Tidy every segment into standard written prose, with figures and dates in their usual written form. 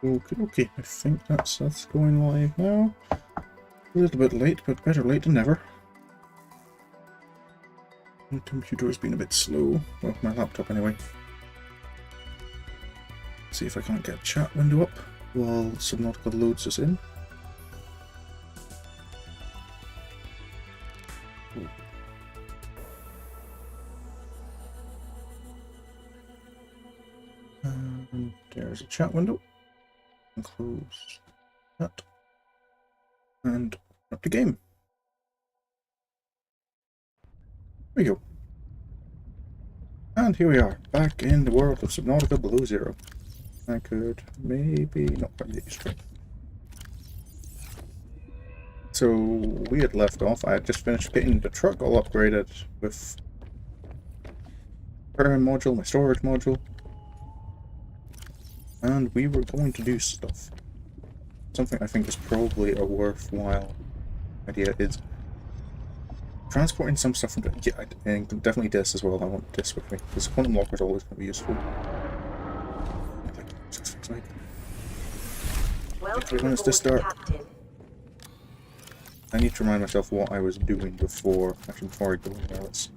Okay, okay, I think that's going live now. A little bit late, but better late than never. My computer has been a bit slow. Well, my laptop anyway. See if I can't get a chat window up while Subnautica loads us in. And there's a chat window. And close that. And up the game. There we go. And here we are, back in the world of Subnautica below zero. I could maybe not quite get straight. So we had left off. I had just finished getting the truck all upgraded with my module, my storage module, and we were going to do stuff. Something I think is probably a worthwhile idea is transporting some stuff from the, and definitely this as well. I want this with me because quantum locker is always going to be useful. When it's to start, I need to remind myself what I was doing before. Actually, before I go in there, let's.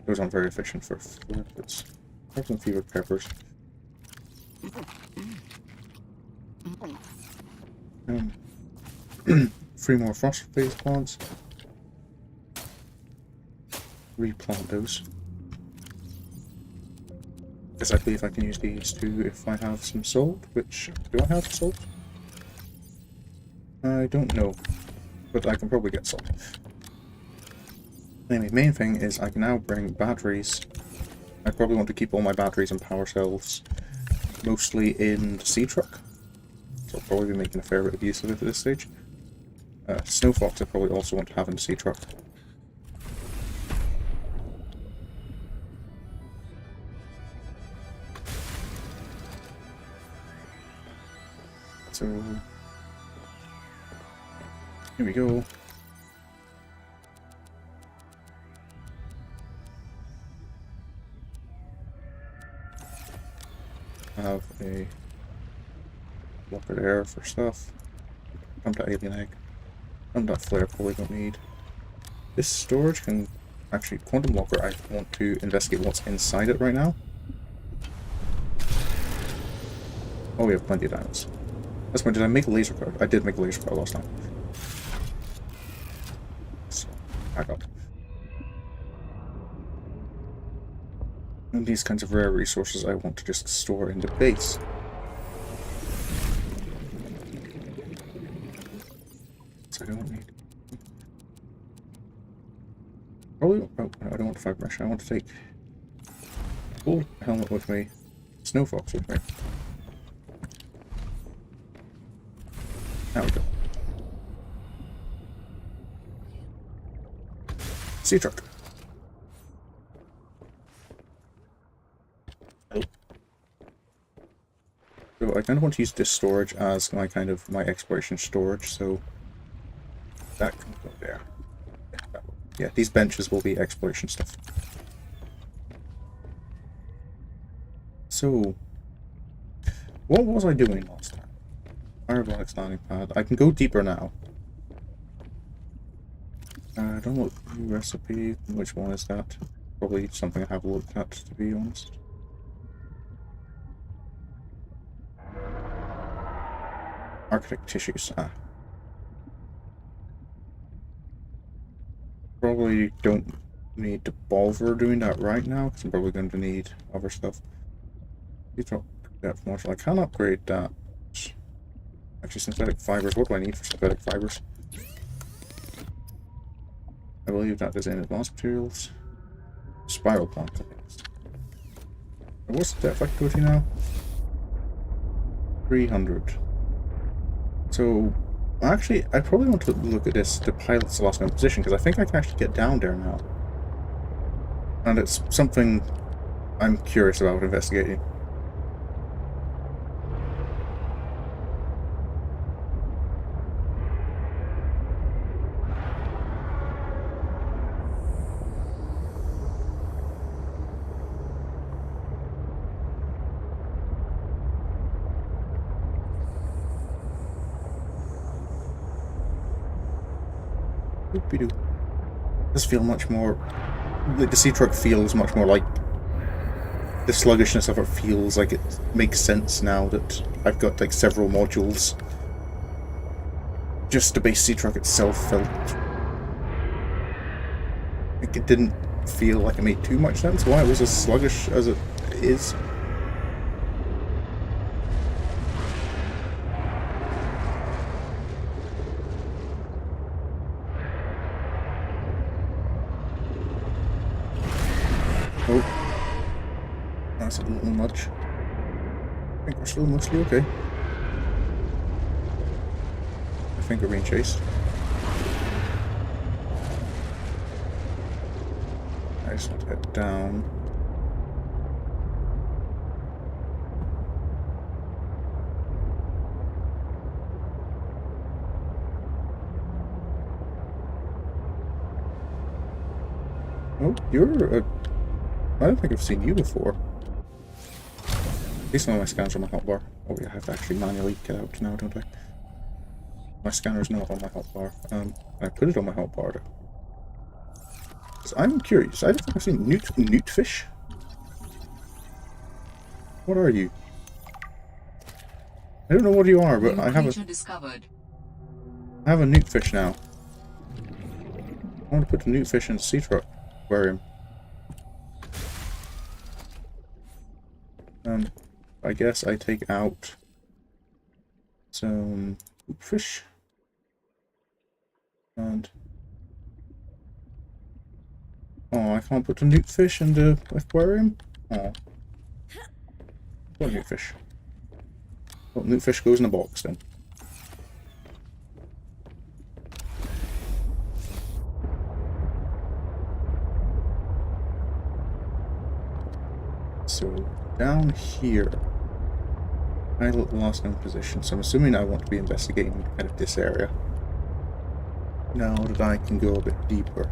Those aren't very efficient for let's have some fever peppers. 3 more frost phase plants. Replant those. Because I believe I can use these too if I have some salt, which, do I have salt? I don't know, but I can probably get salt. Anyway, main thing is I can now bring batteries. I probably want to keep all my batteries and power cells mostly in the sea truck. So I'll probably be making a fair bit of use of it at this stage. Snow Fox I probably also want to have in the sea truck. So here we go. I have a locker there for stuff. Dump that alien egg. Dump that flare probably don't need. This storage can actually quantum locker. I want to investigate what's inside it right now. Oh, we have plenty of diamonds. That's why, did I make a laser card? I did make a laser card last time. So, back up. And these kinds of rare resources I want to just store in the base. So I don't need. Probably. Oh, I don't want the fiber mesh. I want to take gold helmet with me, Snow Fox with me. There we go. Sea truck. So I kind of want to use this storage as my kind of my exploration storage, so that can go there. Yeah, these benches will be exploration stuff. So, what was I doing last time? Fireball landing pad. I can go deeper now. I don't know what new recipe. Which one is that? Probably something I have looked at, to be honest. Arctic tissues. Ah. Probably don't need to bother doing that right now, because I'm probably going to need other stuff. Depth module. I can upgrade that. Actually, synthetic fibers. What do I need for synthetic fibers? I believe that is in advanced materials. Spiral plant clippings. What's the depth activity now? 300. So, actually, I probably want to look at this, the pilot's last known position, because I think I can actually get down there now. And it's something I'm curious about investigating. Doop-de-doo. Does feel much more... The sea truck feels much more like... The sluggishness of it feels like it makes sense now that I've got like several modules. Just the base sea truck itself felt... like it didn't feel like it made too much sense why it was as sluggish as it is. Oh, that's a little much. I think we're still mostly okay. I think we're being chased. I just want to head down. Oh, you're a... I don't think I've seen you before. At least none of my scans are on my hotbar. Oh yeah, I have to actually manually get out now, don't I? My scanner is not on my hotbar. I put it on my hotbar though. So I'm curious, I don't think I've seen newt fish. What are you? I don't know what you are, but I have a newt fish now. I want to put a newt fish in the sea truck aquarium. I guess I take out some fish and oh, I can't put a newt fish in the aquarium. Oh, what newt fish? Well, newt fish goes in a box then. So down here, pilot lost in position. So I'm assuming I want to be investigating kind of this area. Now that I can go a bit deeper.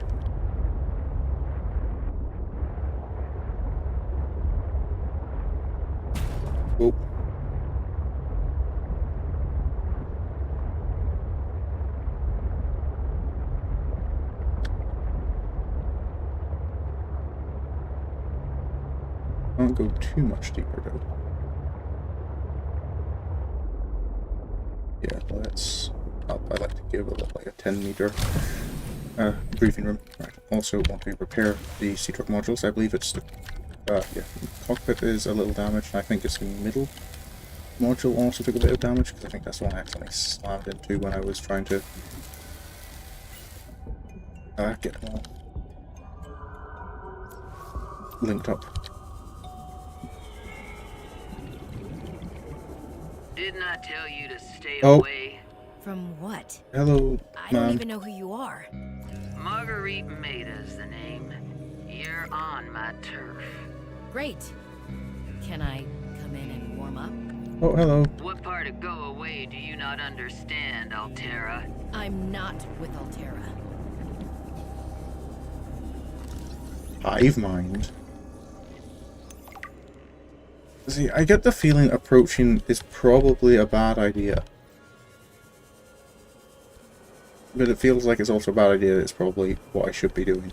Whoa. Can't go too much deeper though. Yeah, let's up. I like to give it like a 10-meter briefing room. Right. Also want to repair the sea truck modules. I believe it's the yeah, cockpit is a little damaged. I think it's the middle module also took a bit of damage because I think that's the one I accidentally slammed into when I was trying to get them all linked up. Didn't I tell you to stay away? From what? Hello, I don't even know who you are. Marguerite Maida's the name. You're on my turf. Great. Can I come in and warm up? Oh, hello. What part of go away do you not understand, Altera? I'm not with Altera. Hive mind. See, I get the feeling approaching is probably a bad idea. But it feels like it's also a bad idea. It's probably what I should be doing.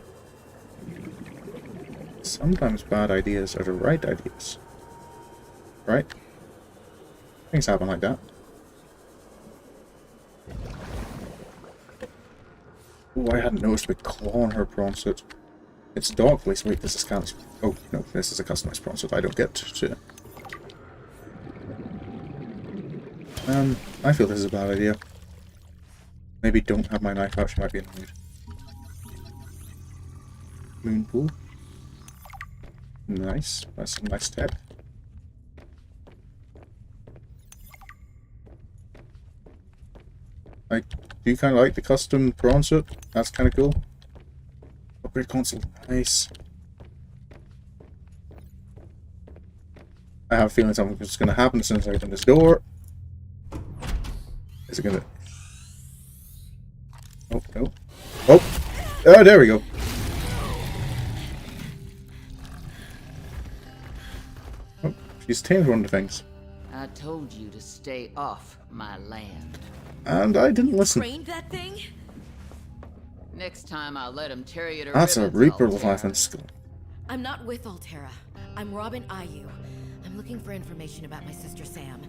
Sometimes bad ideas are the right ideas. Right? Things happen like that. Oh, I hadn't noticed a big claw on her prawn suit. It's dog place. Wait, this is kind of... Oh, no, this is a customized prawn suit. I don't get to... I feel this is a bad idea. Maybe don't have my knife out, she might be annoyed. Moon pool. Nice. That's some nice tech. I do kind of like the custom prawn suit. That's kind of cool. Upgrade console. Nice. I have a feeling something's going to happen as soon as I open this door. Is it going to... Oh, no. Oh! Oh, there we go. Oh, she's tamed one of the things. I told you to stay off my land. And I didn't listen. Trained that thing? Next time I'll let him tear you to That's a ribbons, Reaper Altera. Leviathan skull. I'm not with Altera. I'm Robin Ayu. I'm looking for information about my sister Sam.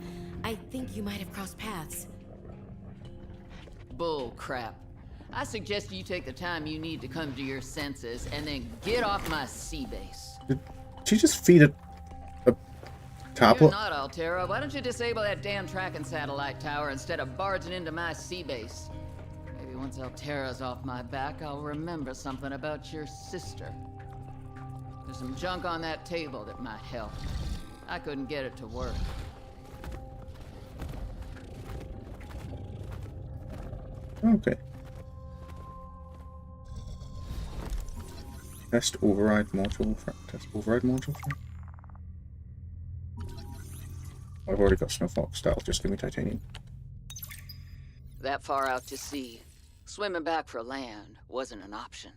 I think you might have crossed paths. Bull crap. I suggest you take the time you need to come to your senses and then get off my sea base. Did she just feed a You're tablet? not, Altera. Why don't you disable that damn tracking satellite tower instead of barging into my sea base? Maybe once Altera's off my back, I'll remember something about your sister. There's some junk on that table that might help. I couldn't get it to work. Okay. Test override module. Test override module. I've already got Snowfox style. Just give me titanium. That far out to sea, swimming back for land wasn't an option.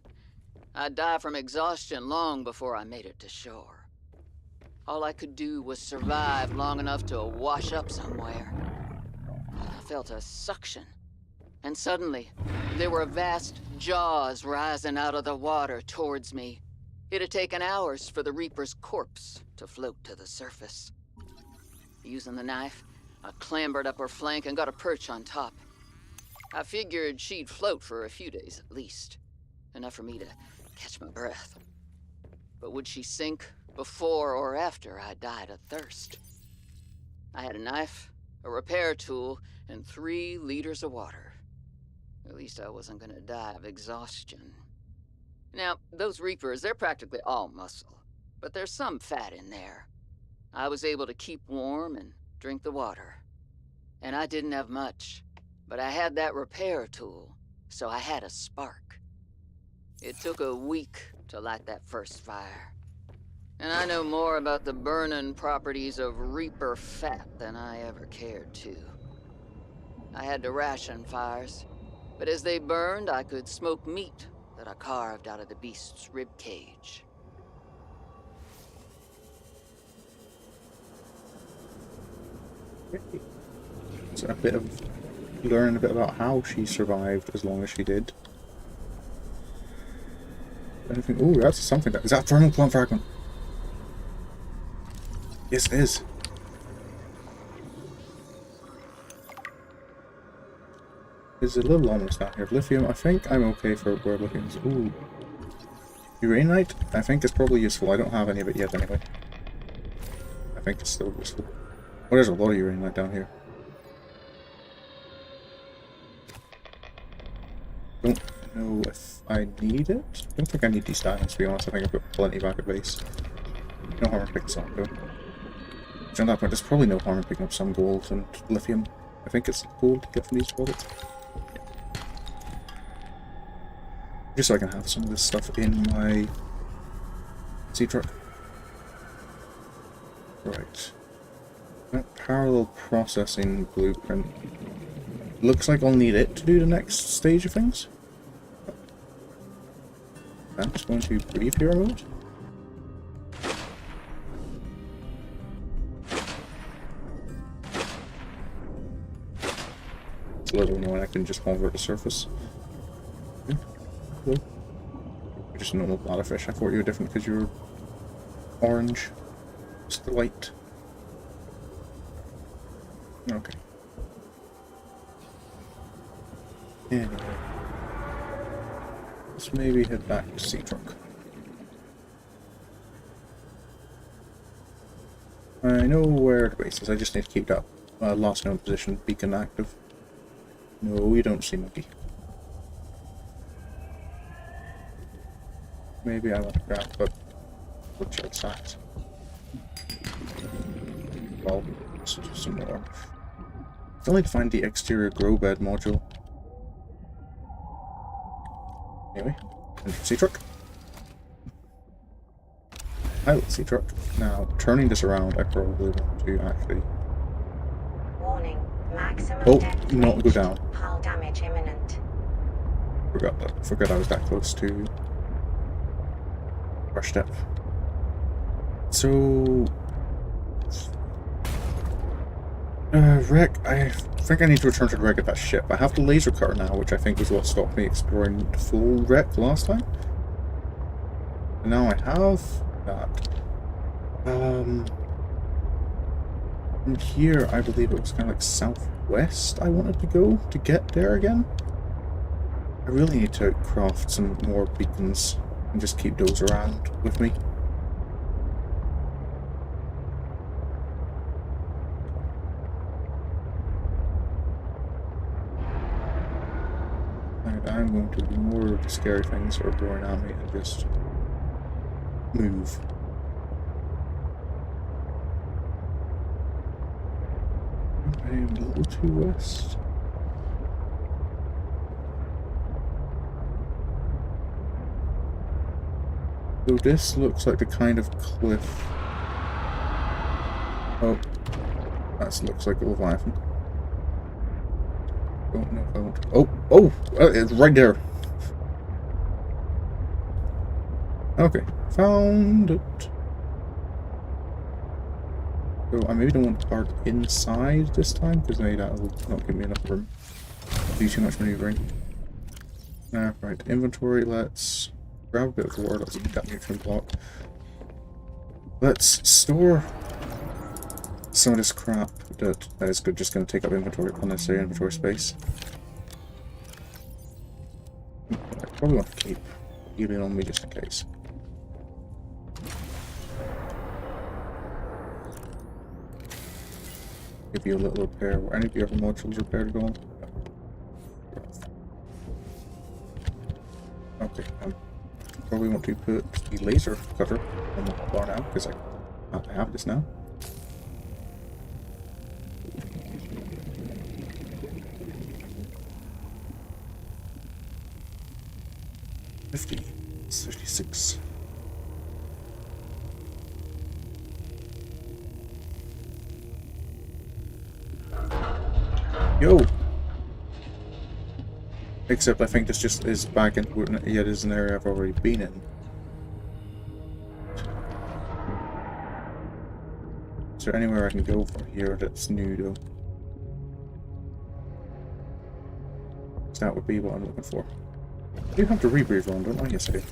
I'd die from exhaustion long before I made it to shore. All I could do was survive long enough to wash up somewhere. I felt a suction. And suddenly, there were vast jaws rising out of the water towards me. It had taken hours for the Reaper's corpse to float to the surface. Using the knife, I clambered up her flank and got a perch on top. I figured she'd float for a few days at least. Enough for me to catch my breath. But would she sink before or after I died of thirst? I had a knife, a repair tool, and 3 liters of water. At least I wasn't gonna die of exhaustion. Now, those Reapers, they're practically all muscle, but there's some fat in there. I was able to keep warm and drink the water. And I didn't have much, but I had that repair tool, so I had a spark. It took a week to light that first fire. And I know more about the burning properties of Reaper fat than I ever cared to. I had to ration fires, but as they burned, I could smoke meat that I carved out of the beast's rib cage. So a bit of learning a bit about how she survived as long as she did. Anything? Oh, that's something. Is that a thermal plant fragment? Yes, it is. There's a little ominous down here. Lithium, I think I'm okay for where lithium is. Ooh. Uraninite, I think it's probably useful. I don't have any of it yet anyway. I think it's still useful. Oh, there's a lot of uraninite down here. Don't know if I need it. I don't think I need these diamonds, to be honest. I think I've got plenty back at base. No harm in picking some up, though. So at that point, there's probably no harm in picking up some gold and lithium. I think it's gold to get from these deposits. Just so I can have some of this stuff in my sea truck. Right. That parallel processing blueprint. Looks like I'll need it to do the next stage of things. I'm just going to brief hero mode. It's a little annoying, I can just hover at the surface. Okay. Hello. You're just a normal bladderfish. I thought you were different because you were orange. It's the light. Okay. Anyway. Let's maybe head back to sea truck. I know where the base is, I just need to keep that last known position beacon active. No, you don't see monkey. Maybe I want to grab the woodshed sacks. Well, let's do some more. I still need to find the exterior grow bed module. Anyway, sea truck. Pilot sea truck. Now, turning this around, I probably want to actually. Warning, maximum Oh, not go down. Hull damage imminent. Forgot that. Forgot I was that close to our step. So, Wreck. I think I need to return to the wreck of that ship. I have the laser cutter now, which I think was what stopped me exploring the full wreck last time. And now I have that. From here, I believe it was kind of like southwest I wanted to go to get there again. I really need to craft some more beacons and just keep those around with me. And I'm going to ignore the scary things that are blowing at me and just move. I am a little too west. So this looks like the kind of cliff. Oh, that looks like a Leviathan. Don't know if I want to. Oh, it's right there. Okay, found it. So I maybe don't want to park inside this time because maybe that will not give me enough room. Do too much maneuvering. Right, inventory. Let's grab a bit of ore. Let's eat that nutrient block. Let's store some of this crap that is good. Just going to take up unnecessary inventory space. I probably want to keep healing on me just in case. Give you a little repair. Were any of your other modules repaired at all? Okay, probably want to put the laser cover on the bar now because I have this now. It's 56. Yo! Except I think this just is back in. Yeah, it is an area I've already been in. Is there anywhere I can go from here that's new though? That would be what I'm looking for. I do have to rebreathe on, don't I? Yes, I do.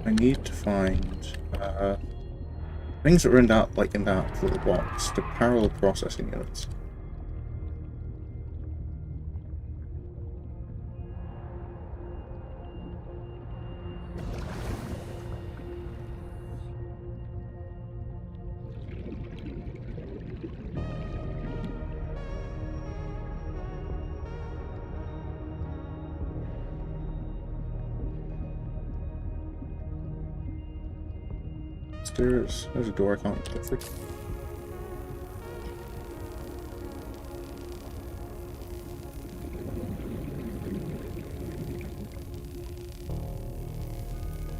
I need to find things that are in that, like in that little box, the parallel processing units. There's a door I can't get through.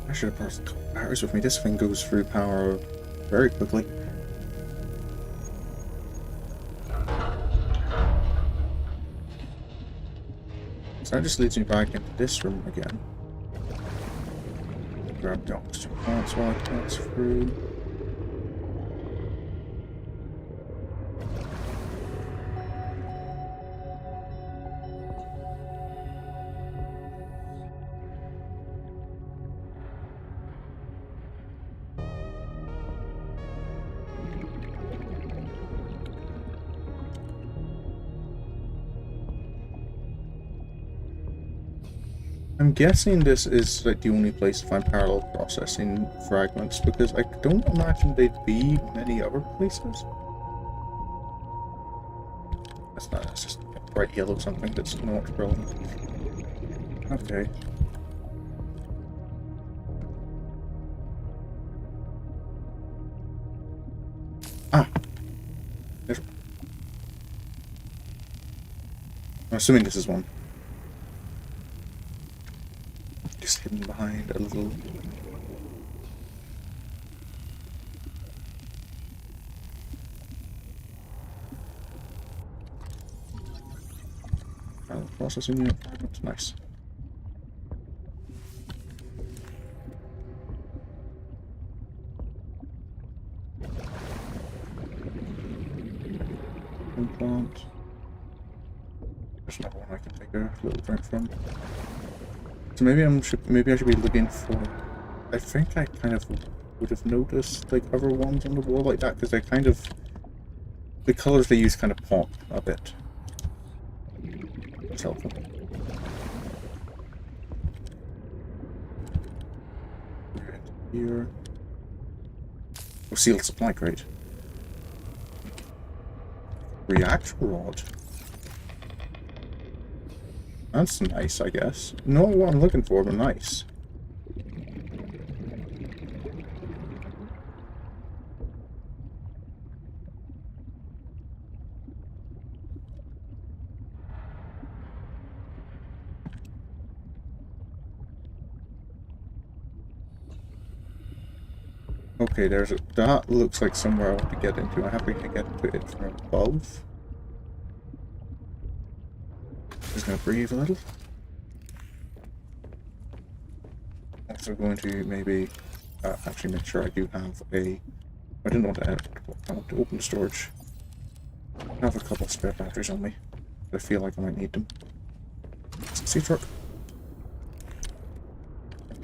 I should have brought a couple batteries with me. This thing goes through power very quickly. So that just leads me back into this room again. Grab the oxygen plants while I pass through. I'm guessing this is like the only place to find parallel processing fragments because I don't imagine they'd be many other places. That's not, it's just bright yellow something that's not relevant. Okay. Ah! There's... I'm assuming this is one. Just hidden behind a little... processing unit fragments, nice. plant. There's another one I can take a little drink from. So maybe maybe I should be looking for. I think I kind of would have noticed like other ones on the wall like that because they kind of the colors they use kind of pop a bit. It's helpful. Here. Oh, sealed supply crate. Reactor rod. That's nice, I guess. Not what I'm looking for, but nice. Okay, that looks like somewhere I want to get into. I have to get to it from above. Just gonna breathe a little. Also going to maybe actually make sure I do have a. I didn't want to add. I want to open the storage. I have a couple of spare batteries on me. I feel like I might need them. Sea truck.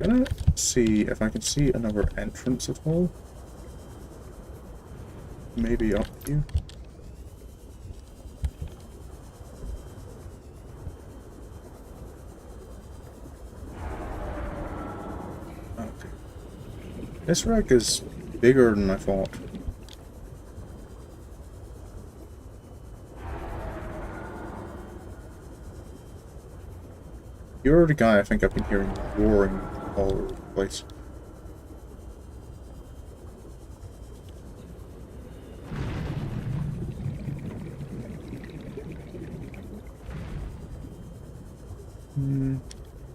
I'm gonna see if I can see another entrance at all. Maybe up here. Okay. This wreck is bigger than I thought. You're the guy I think I've been hearing roaring all over the place.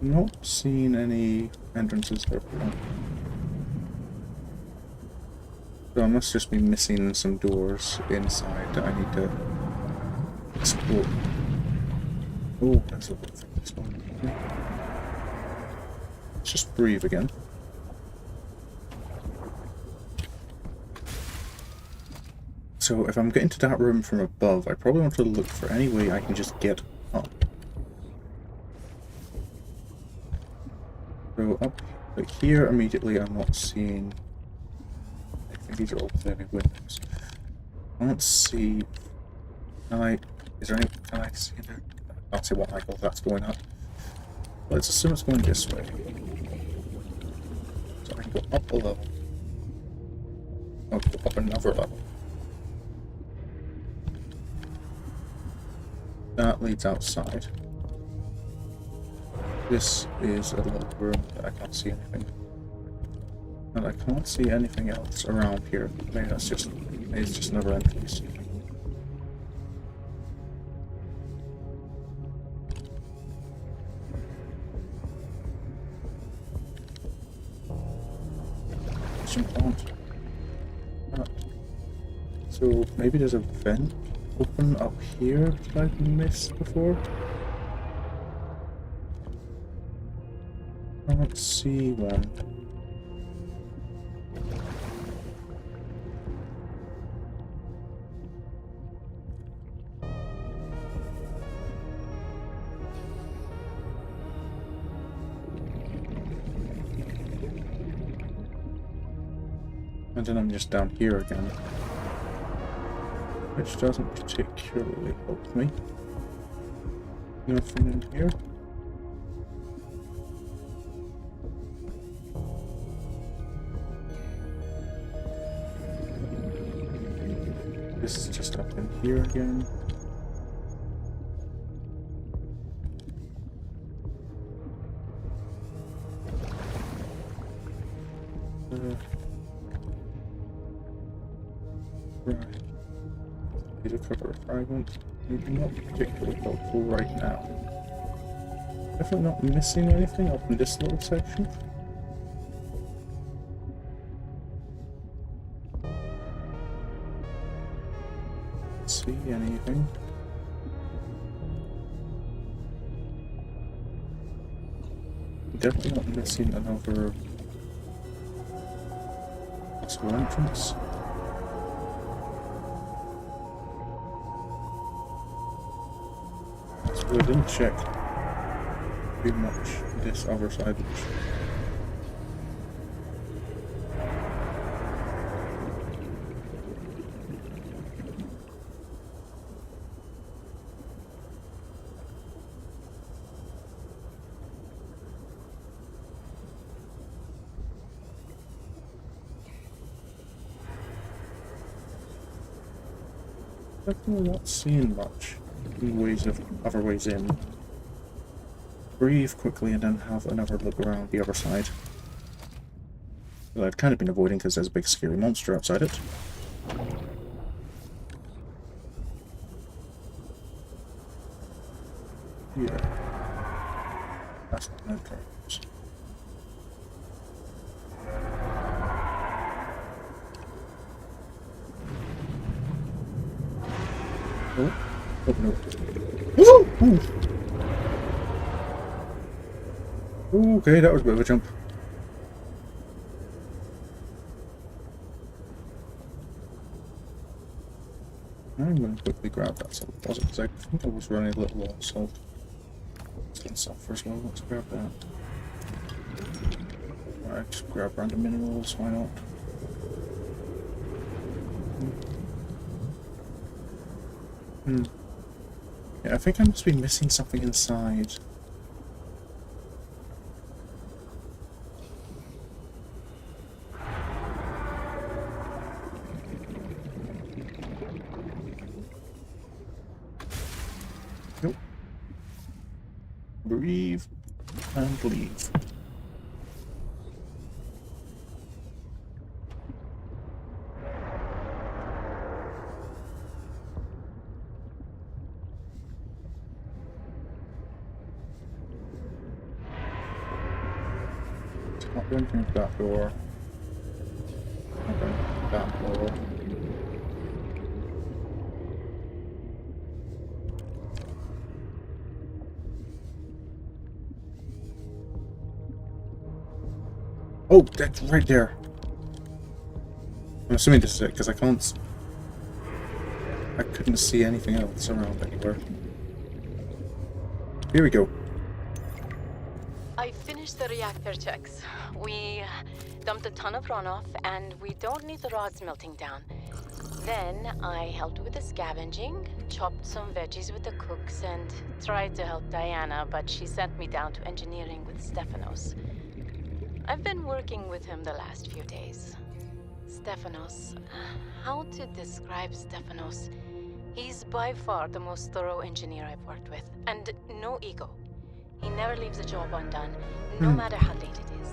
Not seeing any entrances there. So I must just be missing some doors inside that I need to explore. Oh, that's a good thing. This one. Let's just breathe again. So if I'm getting to that room from above, I probably want to look for any way I can just get up. So up like here immediately I'm not seeing anything. These are all clearly windows. I don't see. Is there any? Can I see there? I don't see what angle that's going at. Let's assume it's going this way. So I can go up a level. Oh, go up another level. That leads outside. This is a little room that I can't see anything. And I can't see anything else around here. Maybe it's just another entrance. So maybe there's a vent open up here that I've missed before. I don't see one. And then I'm just down here again, which doesn't particularly help me. Nothing in here. This is just up in here again. Right. Need a cover of fragments. Maybe not particularly helpful right now. Definitely not missing anything up in this little section. See anything? Definitely not missing another possible entrance. I didn't check too much this other side. Definitely not seeing much in ways of other ways in. Breathe quickly and then have another look around the other side. Well, I've kind of been avoiding because there's a big scary monster outside it. Yeah. That's not no entrance. Oh, oh no. Ooh! Ooh. Okay, that was a bit of a jump. I'm going to quickly grab that salt deposit because I think I was running a little low on salt. Some sulfur as well, let's grab that. Alright, just grab random minerals, why not? Yeah, I think I must be missing something inside. Nope. Breathe and leave. Not going through that door. Not going through that door. Oh, that's right there. I'm assuming this is it because I couldn't see anything else around anywhere. Here we go. I finished the reactor checks. We dumped a ton of runoff, and we don't need the rods melting down. Then I helped with the scavenging, chopped some veggies with the cooks, and tried to help Diana, but she sent me down to engineering with Stefanos. I've been working with him the last few days. Stefanos, how to describe Stefanos? He's by far the most thorough engineer I've worked with, and no ego. He never leaves a job undone, no matter how late it is.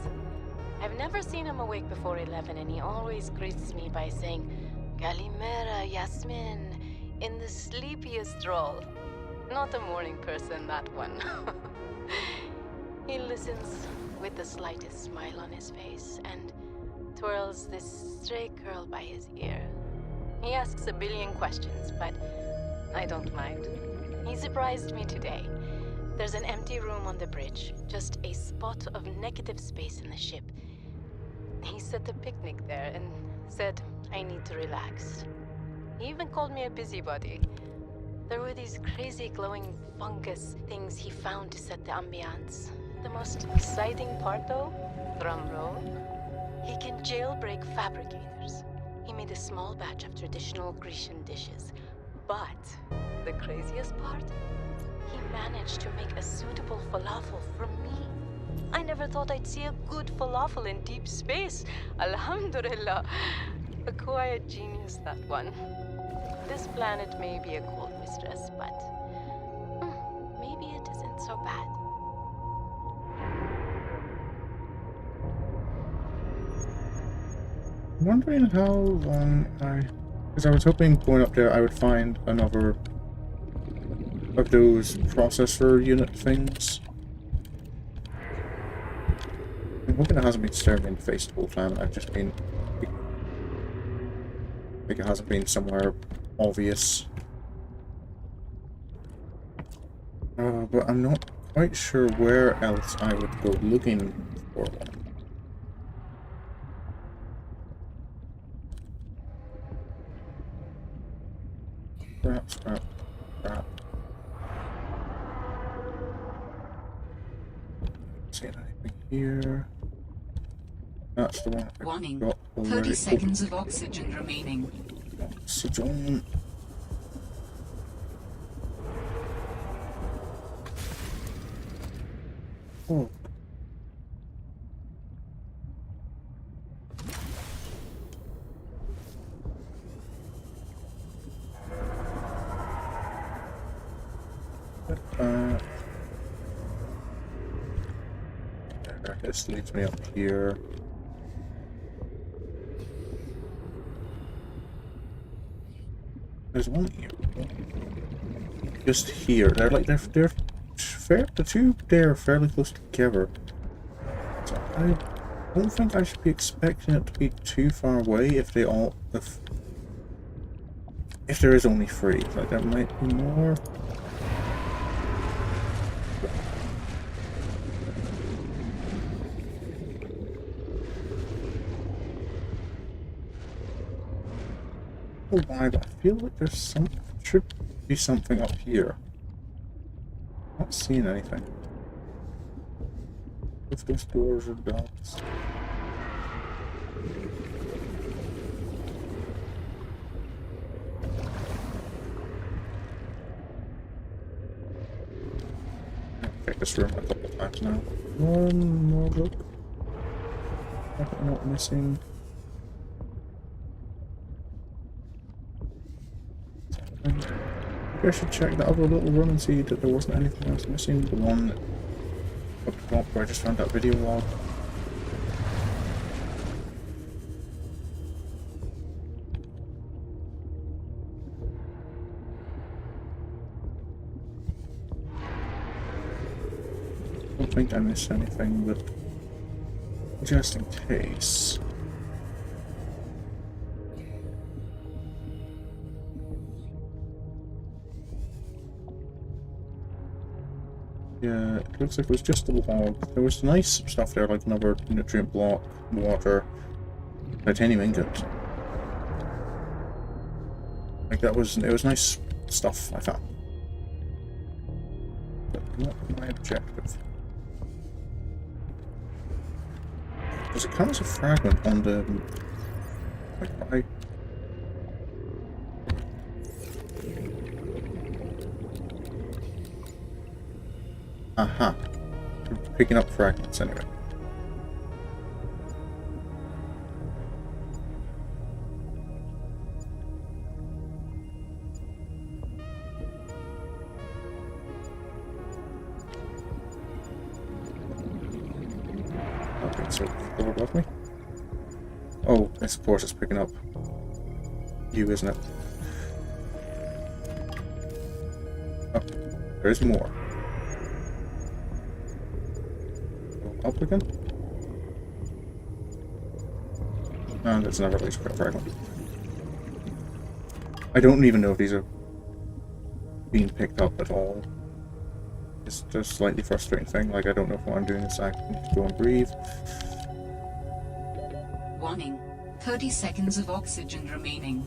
I've never seen him awake before 11, and he always greets me by saying, Kalimera, Yasmin, in the sleepiest drawl. Not a morning person, that one. He listens with the slightest smile on his face, and twirls this stray curl by his ear. He asks a billion questions, but I don't mind. He surprised me today. There's an empty room on the bridge, just a spot of negative space in the ship. He set a picnic there and said I need to relax. He even called me a busybody. There were these crazy glowing fungus things he found to set the ambiance. The most exciting part though, drum roll, he can jailbreak fabricators. He made a small batch of traditional Grecian dishes. But the craziest part? He managed to make a suitable falafel for me. I never thought I'd see a good falafel in deep space. Alhamdulillah. A quiet genius, that one. This planet may be a cold mistress, but maybe it isn't so bad. I'm wondering how long because I was hoping going up there I would find another of those processor unit things. I'm hoping it hasn't been staring me in the face the whole time and I've just been... like it hasn't been somewhere obvious. But I'm not quite sure where else I would go looking for one. Scrap, scrap, scrap. see anything here. That's the one I Warning. got 30 already. seconds of oxygen remaining. Oxygen. Oh. This leads me up here. There's one here. Just here. They're like they're fair. The two there are fairly close together. So I don't think I should be expecting it to be too far away if they all if there is only 3. Like there might be more. I don't know why, but I feel like there's should be something up here. Not seeing anything. If those doors are dots. I've checked this room a couple of times now. One more look. Not missing. Maybe I should check the other little room and see that there wasn't anything else missing. The one up the top where I just found that video log. I don't think I missed anything, but just in case. Yeah, it looks like it was just a log. There was nice stuff there, like another nutrient block, water, titanium ingot. Like it was nice stuff I found. But not my objective. Because it counts a fragment on the like Aha. We're picking up fragments anyway. Okay, so go above me. Oh, of course it's picking up you, isn't it? Oh, there's more. Up again? And it's another laser fragment. I don't even know if these are being picked up at all. It's just a slightly frustrating thing. Like, I don't know if what I'm doing is I can go and breathe. Warning. 30 seconds of oxygen remaining.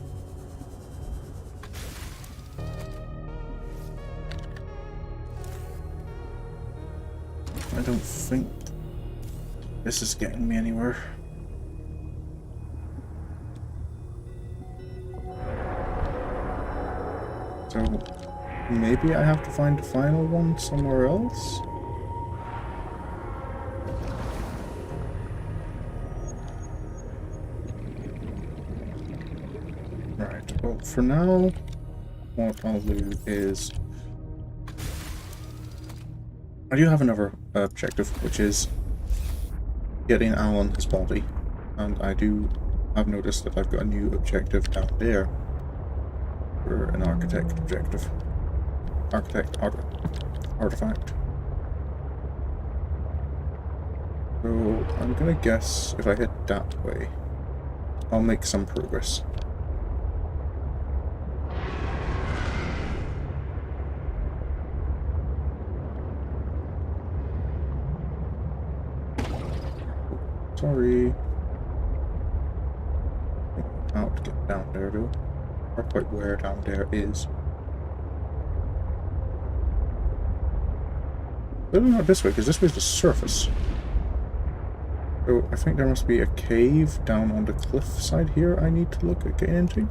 I don't think this is getting me anywhere. So maybe I have to find the final one somewhere else? Right, well for now, what I'll do is I do have another objective, which is getting Alan his body, and I do have noticed that I've got a new objective down there for an architect objective. Artifact. So I'm gonna guess if I head that way, I'll make some progress. Sorry. How to get down there though. Or quite where down there is. But not this way, because this way's the surface. So I think there must be a cave down on the cliff side here I need to look at getting into.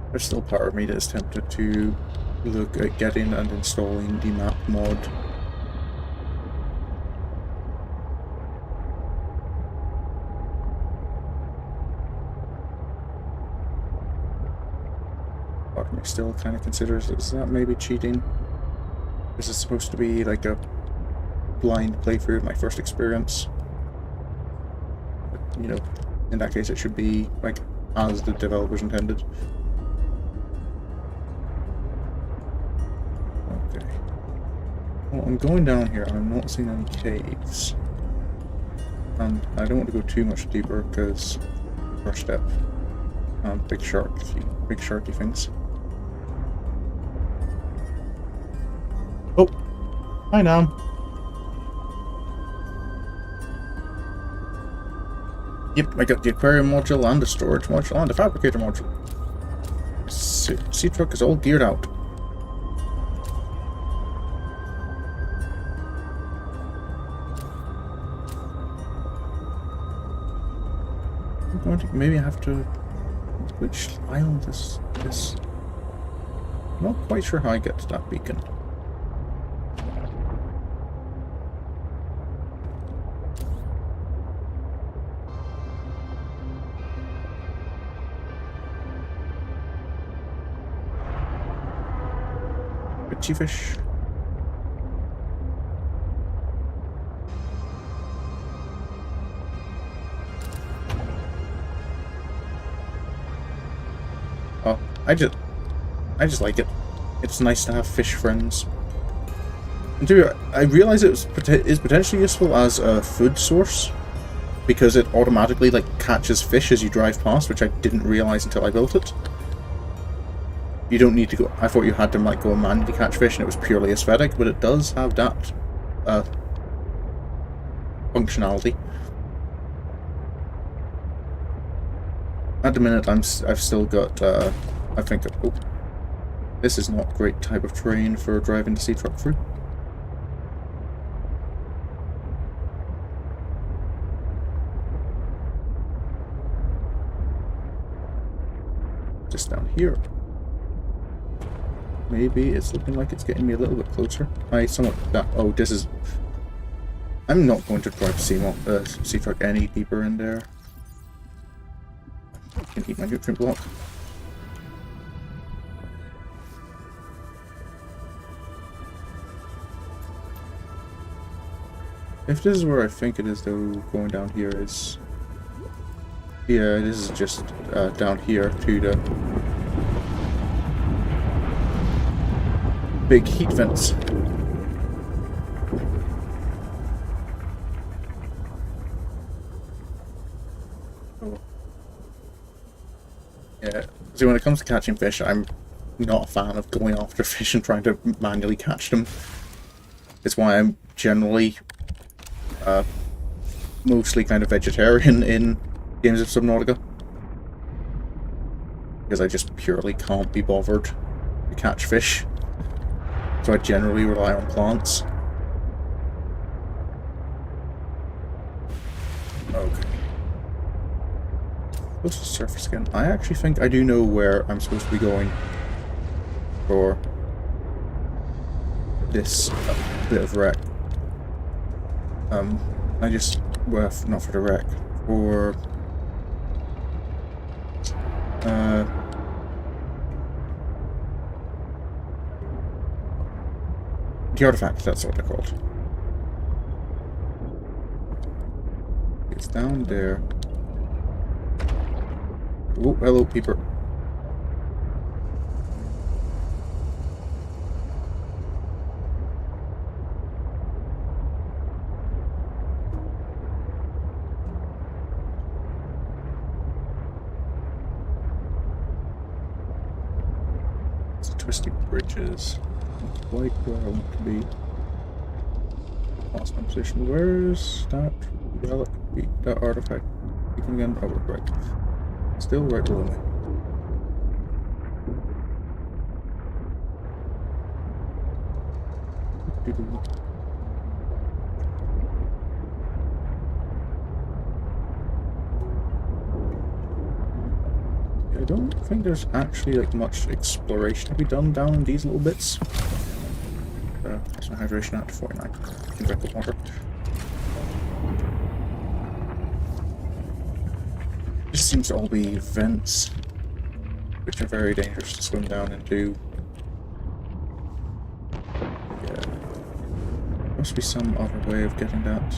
There's still part of me that is tempted to look at getting and installing the map mod. Part of me still kind of considers, is that maybe cheating? Is it supposed to be like a blind playthrough of my first experience? But, you know, in that case it should be like as the developers intended. Okay. Well, I'm going down here and I'm not seeing any caves. And I don't want to go too much deeper because first step. Big sharky things. Oh! Hi, Nam! Yep, I got the aquarium module and the storage module and the fabricator module. Sea truck is all geared out. I'm going to, maybe I have to... Which island is this? I'm not quite sure how I get to that beacon. Itchy fish. Oh, I just like it. It's nice to have fish friends. And I realize it is potentially useful as a food source because it automatically like catches fish as you drive past, which I didn't realize until I built it. You don't need to go. I thought you had to like go and manually catch fish, and it was purely aesthetic, but it does have that functionality. At the minute, I've still got. I think. Oh, this is not a great type of terrain for driving the sea truck through. Just down here. Maybe it's looking like it's getting me a little bit closer. Oh, this is... I'm not going to drive sea truck any deeper in there. I can eat my nutrient block. If this is where I think it is, though, going down here is... Yeah, this is just down here to the... big heat vents. Oh. Yeah, see, when it comes to catching fish, I'm not a fan of going after fish and trying to manually catch them. It's why I'm generally mostly kind of vegetarian in games of Subnautica. Because I just purely can't be bothered to catch fish. So I generally rely on plants. Okay. What's the surface again? I actually think I do know where I'm supposed to be going for this bit of wreck. Well, not for the wreck, for the artifact, that's what they're called. It's down there. Oh, hello, peeper. It's twisty bridges. Quite where I want to be. Lost my position. Where's that relic? That artifact Come again? Oh, right. Still right below me. I don't think there's actually like much exploration to be done down in these little bits. That's my hydration at 49. I can drink the water. This seems to all be vents, which are very dangerous to swim down into. Yeah. Must be some other way of getting that.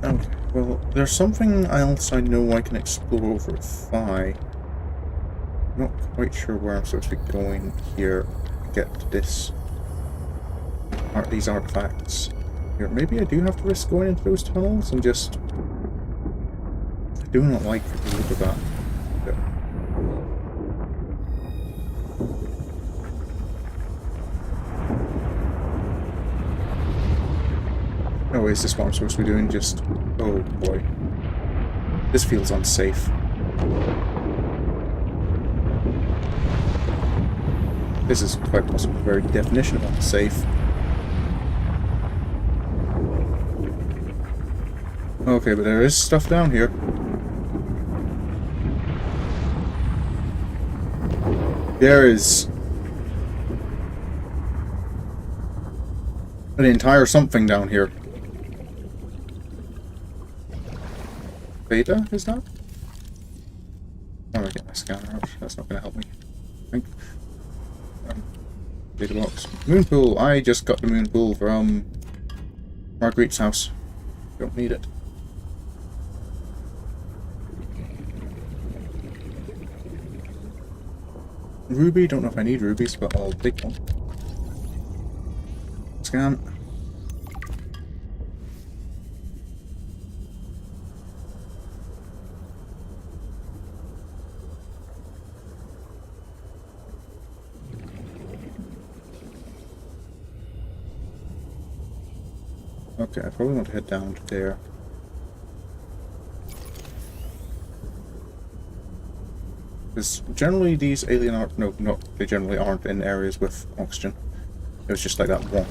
Okay, well, there's something else I know I can explore over at Phi. Not quite sure where I'm supposed to be going here to get this these artifacts. Here, maybe I do have to risk going into those tunnels and just... I do not like the look of that. Oh, is this what I'm supposed to be doing? Just... oh boy. This feels unsafe. This is quite possibly the very definition of unsafe. Okay, but there is stuff down here. There is... an entire something down here. Beta, is that? I'm gonna get my scanner out. That's not gonna help me. I think. Beta box. Moon pool. I just got the moon pool from Marguerite's house. Don't need it. Ruby. Don't know if I need rubies, but I'll take one. Scan. Okay, I probably want to head down to there. Because generally these alien aren't... no, they generally aren't in areas with oxygen. It was just like that one.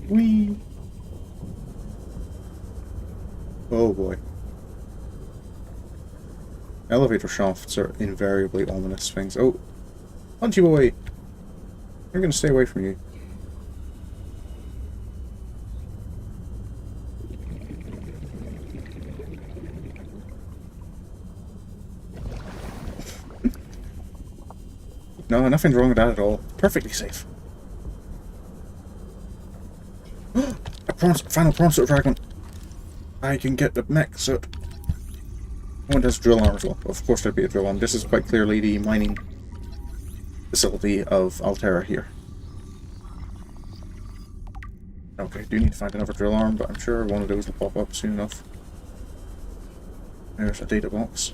Whee! Oh boy. Elevator shafts are invariably ominous things. Oh! Punchy boy! I'm gonna stay away from you. No, nothing's wrong with that at all. Perfectly safe. Final prawn suit fragment. I can get the mech suit. Oh, and there's a drill arm as well. Of course there'd be a drill arm. This is quite clearly the mining facility of Altera here. Okay, do need to find another drill arm, but I'm sure one of those will pop up soon enough. There's a data box.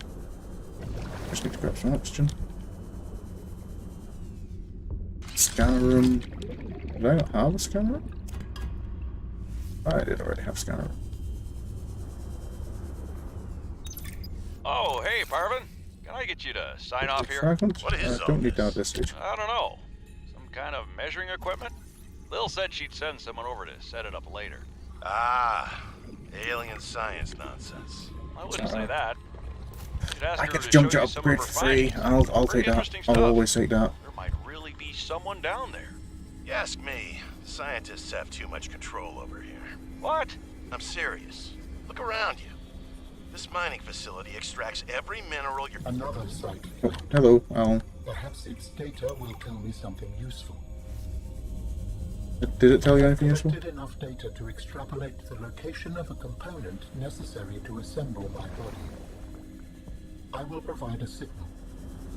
Just need to grab some oxygen. Scanner room. Did I not have a scanner room? I did already have a scanner room. Oh, hey, Parvin. Can I get you to sign off here? Fragment? What is I don't need that at this stage. I don't know. Some kind of measuring equipment? Lil said she'd send someone over to set it up later. Ah, alien science nonsense. I wouldn't say that. You'd ask I her get to to jump show you to some upgrade of for her free. findings. I'll take Pretty that. interesting I'll stuff. always take that. There might really be someone down there. You ask me, scientists have too much control over here. What? I'm serious. Look around you. This mining facility extracts every mineral you're... Another site. Oh, hello, Alan. Perhaps its data will tell me something useful. Did it tell you anything useful? Collected enough data to extrapolate the location of a component necessary to assemble my body. I will provide a signal.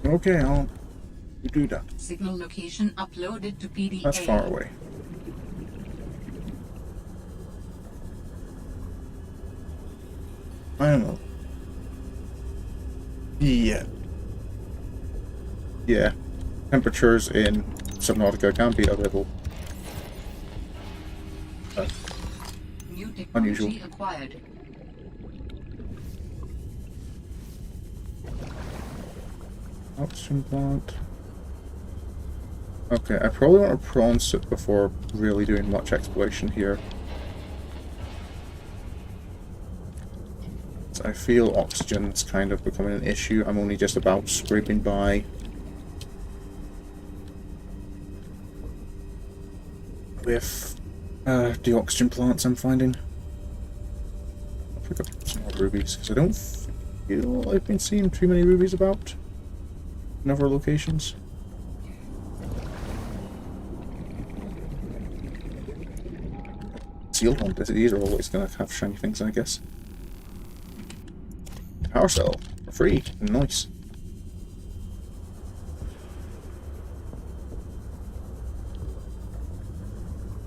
Okay, Alan. You do that. Signal location uploaded to PDA. That's far away. I don't know. Yeah. Yeah. Temperatures in Subnautica can be a little New technology unusual. acquired. Oxygen plant. Okay, I probably want to prawn sit before really doing much exploration here. So I feel oxygen's kind of becoming an issue. I'm only just about scraping by. With the oxygen plants I'm finding. I'll pick up some more rubies, because I don't feel I've been seeing too many rubies about in other locations. Sealed one, these are always going to have shiny things, I guess. Power cell, for free, nice.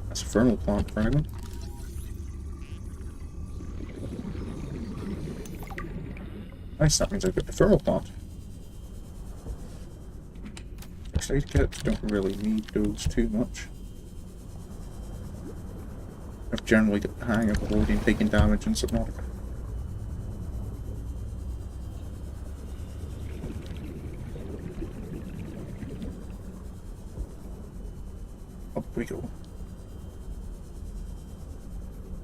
That's a thermal plant for anyone. Nice, that means I've got the thermal plant. First aid kits, don't really need those too much. I've generally got the hang of avoiding taking damage in Subnautica. Up we go.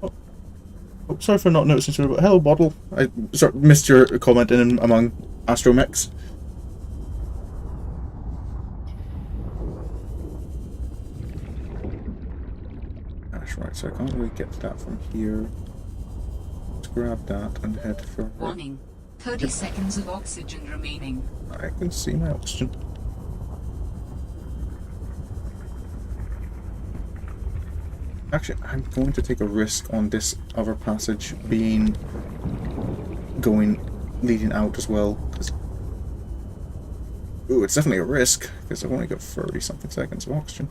Oh, sorry for not noticing too, but hello, Bottle. I missed your comment in among astromechs. That's right, so I can't really get to that from here. Let's grab that and head for... Warning. 30 seconds of oxygen remaining. I can see my oxygen. Actually, I'm going to take a risk on this other passage leading out as well, because ooh, it's definitely a risk, because I've only got 30 something seconds of oxygen.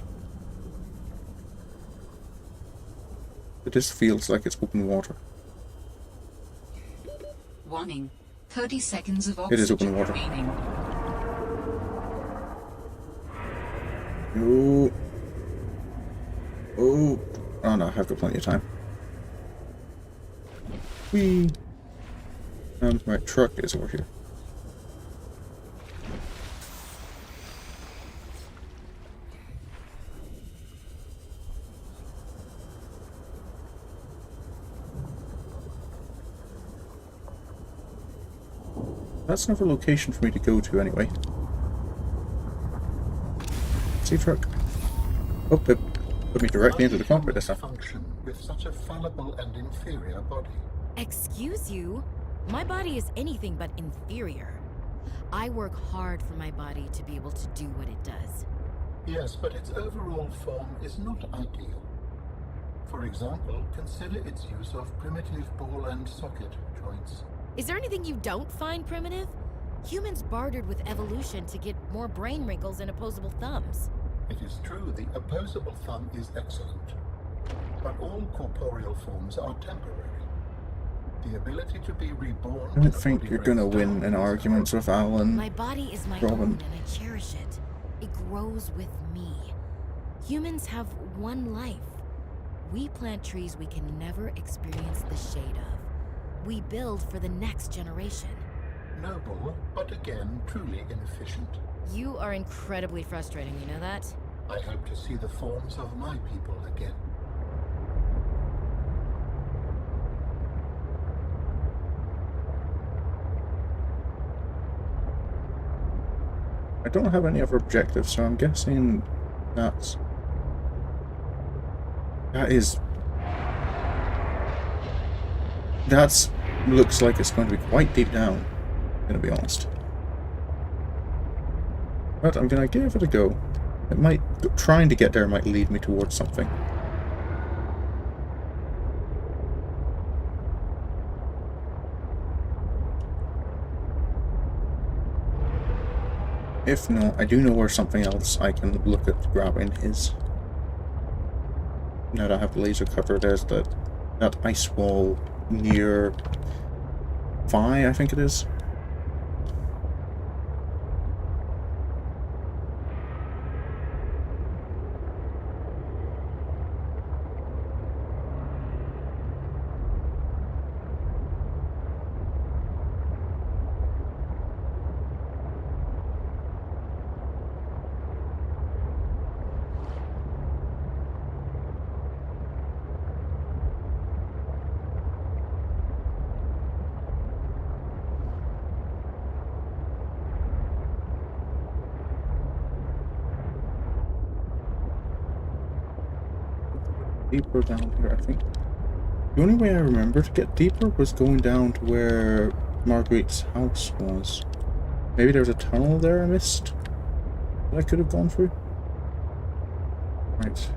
It just feels like it's open water. Warning. 30 seconds of It is open oxygen water. remaining. Oh. Oh. Oh no, I've got plenty of time. Whee! And my truck is over here. That's another location for me to go to anyway. Sea truck. Oh, it put me directly into the cockpit this time. Function with such a fallible and inferior body. Excuse you? My body is anything but inferior. I work hard for my body to be able to do what it does. Yes, but its overall form is not ideal. For example, consider its use of primitive ball and socket joints. Is there anything you don't find primitive? Humans bartered with evolution to get more brain wrinkles and opposable thumbs. It is true the opposable thumb is excellent, but all corporeal forms are temporary. The ability to be reborn... I don't think you're gonna win in arguments with Alan. My body is my Robin. own and I cherish it. It grows with me. Humans have one life. We plant trees we can never experience the shade of. We build for the next generation. Noble, but again, truly inefficient. You are incredibly frustrating, you know that? I hope to see the forms of my people again. I don't have any other objectives, so I'm guessing that looks like it's going to be quite deep down, I'm gonna be honest. But I'm gonna give it a go. It might, trying to get there might lead me towards something. If not, I do know where something else I can look at grabbing is. Now that I have the laser cutter, there's that ice wall near Vi, I think it is. Deeper down here, I think. The only way I remember to get deeper was going down to where Marguerite's house was. Maybe there's a tunnel there I missed that I could have gone through. Right.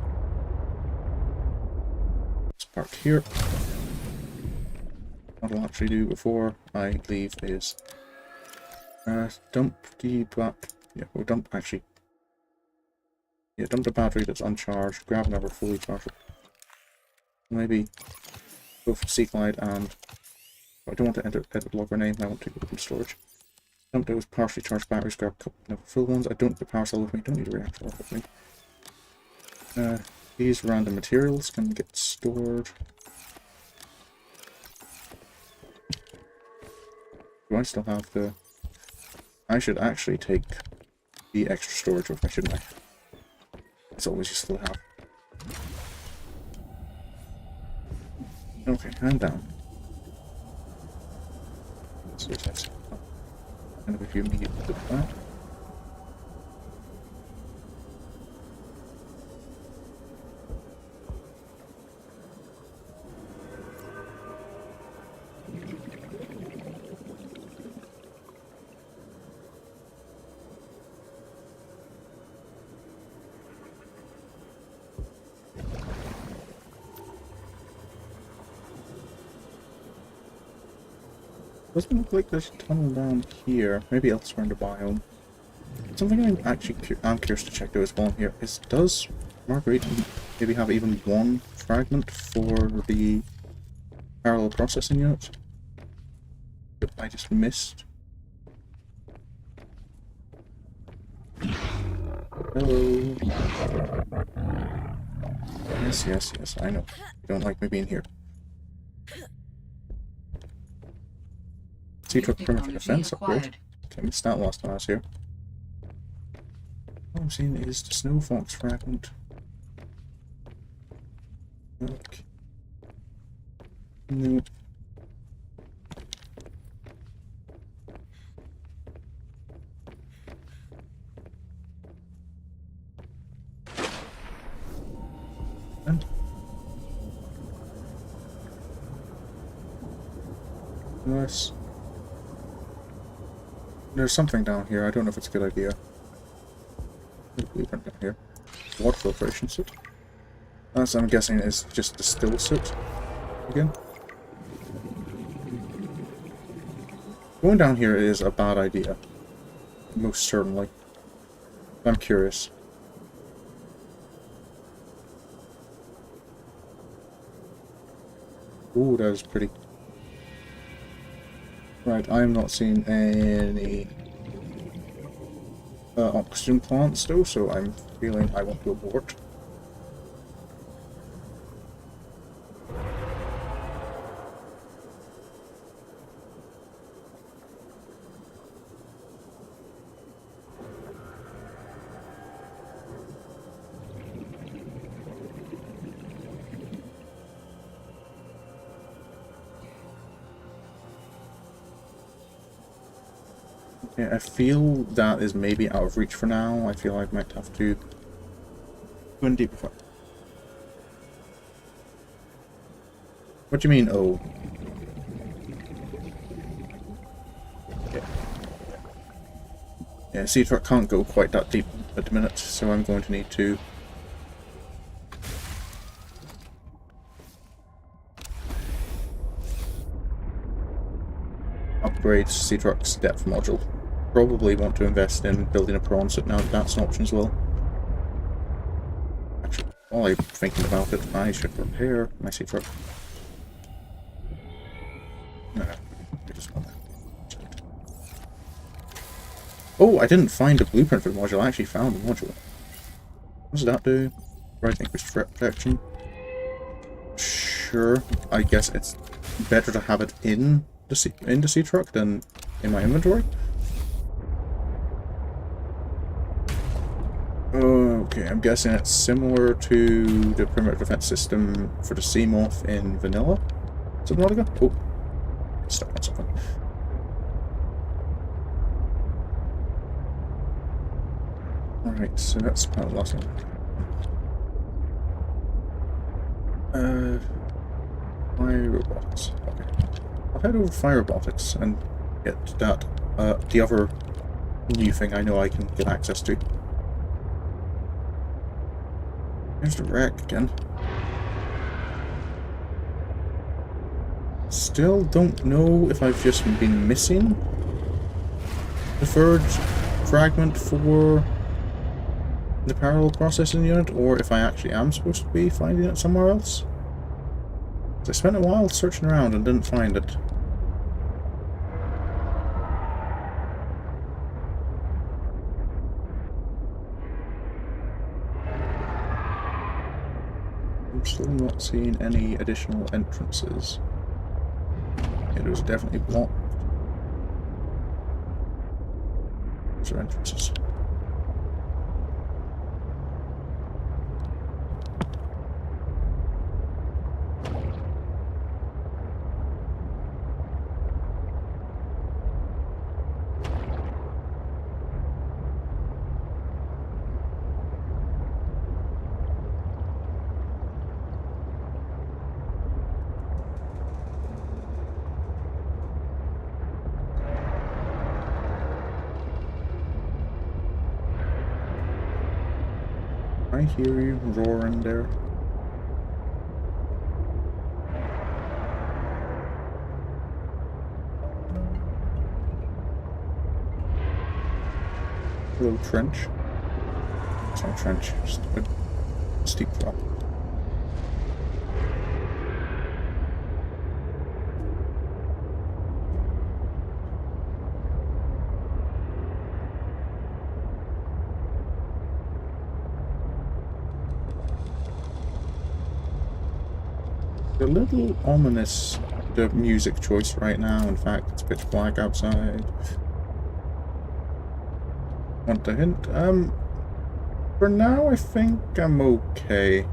Let's park here. What I'll actually do before I leave is dump the dump the battery that's uncharged, grab another fully charged. Maybe go for Sea Glide, and I don't want to edit logger name, I want to go open storage. Dump those partially charged batteries, grab a couple of full ones. I don't have the power cell with me, don't need a reactor with me. These random materials can get stored. Do I still have the... I should actually take the extra storage with me, shouldn't I? It's always useful to have. Okay, hand down. So that's kind of a few immediate with that. Doesn't look like there's a tunnel down here. Maybe elsewhere in the biome. Something I'm curious to check though as well here is, does Marguerite maybe have even one fragment for the parallel processing unit that I just missed? Hello. Yes, I know. You don't like me being here. Sea truck perimeter defense upgrade. Okay, I missed that last time I was here. All I'm seeing is the snow fox fragment. Okay. No. And nice. There's something down here. I don't know if it's a good idea. Blueprint down here. Water filtration suit. That's, I'm guessing, is just the still suit again. Going down here is a bad idea. Most certainly. I'm curious. Ooh, that is pretty. Right, I'm not seeing any oxygen plants though, so I'm feeling I want to abort. Yeah, I feel that is maybe out of reach for now. I feel I might have to go in deeper. What do you mean, oh? Yeah, sea truck can't go quite that deep at the minute, so I'm going to need to upgrade sea truck's depth module probably want to invest in building a prawn suit now that that's an option as well. Actually, while I'm thinking about it, I should repair my sea truck. No, I just want to. Oh, I didn't find a blueprint for the module. I actually found the module. What does that do? Right, increased threat protection. Sure, I guess it's better to have it in the sea truck than in my inventory. Okay, I'm guessing it's similar to the perimeter defense system for the sea moth in vanilla Subnautica. Oh, stuck on something. Alright, so that's the last one. Fire robotics. Okay. I'll head over to fire robotics and get that, the other new thing I know I can get access to. There's the wreck again. Still don't know if I've just been missing the third fragment for the parallel processing unit, or if I actually am supposed to be finding it somewhere else. I spent a while searching around and didn't find it. I'm still not seeing any additional entrances. It was definitely blocked. Those are entrances. I hear you roaring there. Little trench. It's not a trench, just a steep drop. A little ominous, the music choice right now. In fact, it's pitch black outside. Want a hint? For now, I think I'm okay.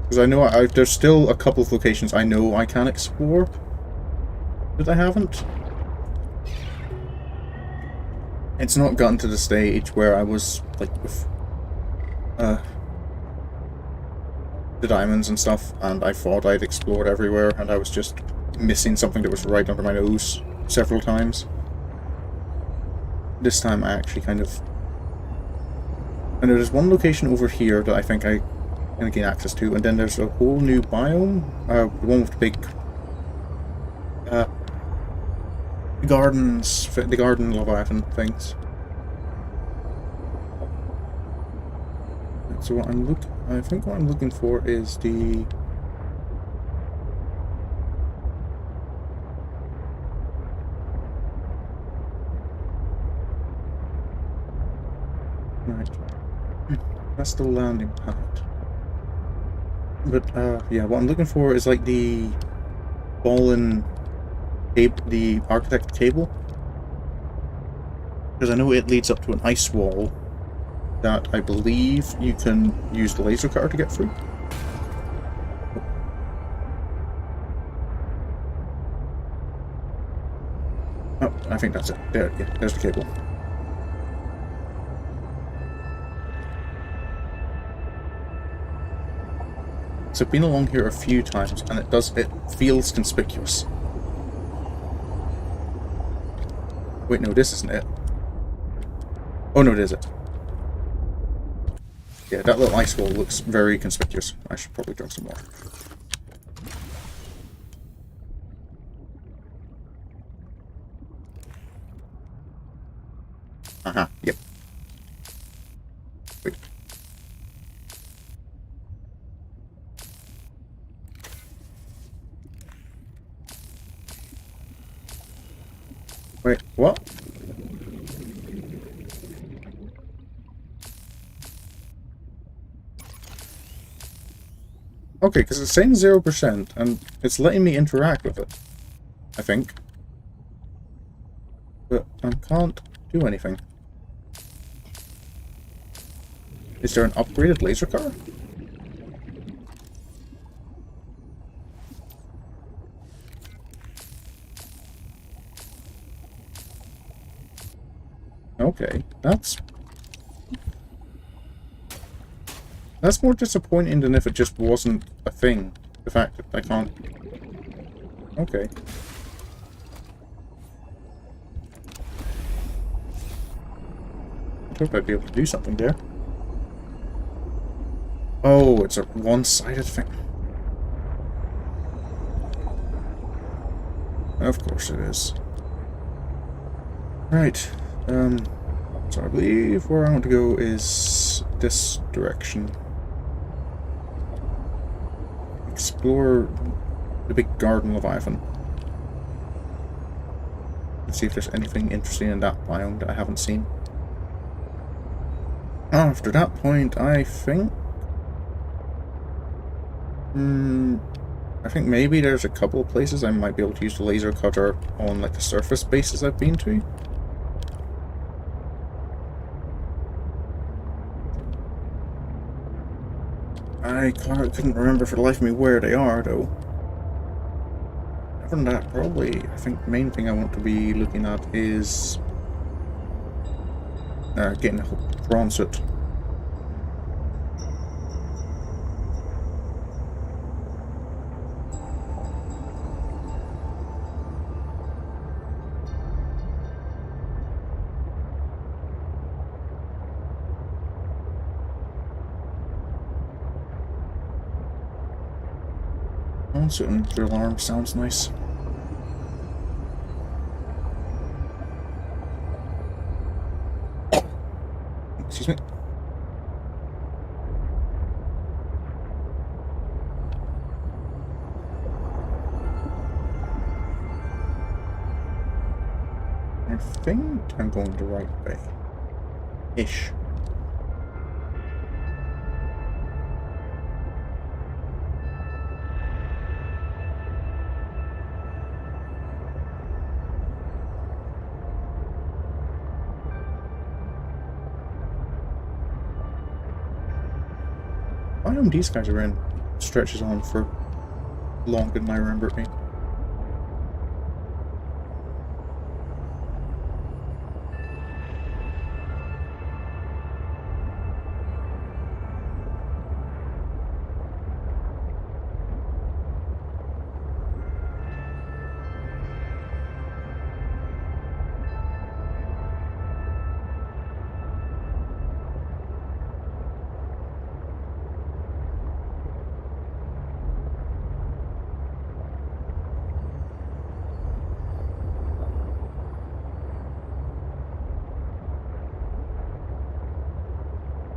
Because I know there's still a couple of locations I know I can explore that I haven't. It's not gotten to the stage where I was, like, with the diamonds and stuff, and I thought I'd explored everywhere, and I was just missing something that was right under my nose several times. This time I actually kind of... And there's one location over here that I think I can gain access to, and then there's a whole new biome, the one with the big... the garden leviathan things. So what I think what I'm looking for is the... Right. That's the landing pad. But, yeah, what I'm looking for is like the fallen the architect cable. Because I know it leads up to an ice wall that I believe you can use the laser cutter to get through. Oh, I think that's it. There, yeah, there's the cable. So I've been along here a few times, and it feels conspicuous. Wait, no, this isn't it. Oh no, it is it. Yeah, that little ice wall looks very conspicuous. I should probably drink some more. Aha, yep. Wait. Wait, what? Okay, because it's saying 0%, and it's letting me interact with it, I think. But I can't do anything. Is there an upgraded laser car? Okay, that's more disappointing than if it just wasn't a thing. The fact that I can't... Okay. I hope I'd be able to do something there. Oh, it's a one-sided thing. Of course it is. Right. So I believe where I want to go is this direction. Explore the big garden Leviathan. Let's see if there's anything interesting in that biome that I haven't seen. After that point, I think... I think maybe there's a couple of places I might be able to use the laser cutter on, like, the surface bases I've been to. I couldn't remember for the life of me where they are, though. Other than that, probably, I think the main thing I want to be looking at is getting a prawn suit. So the alarm sounds nice. Excuse me. I think I'm going the right way. Ish. Biome these guys are in stretches on for longer than I remember it being.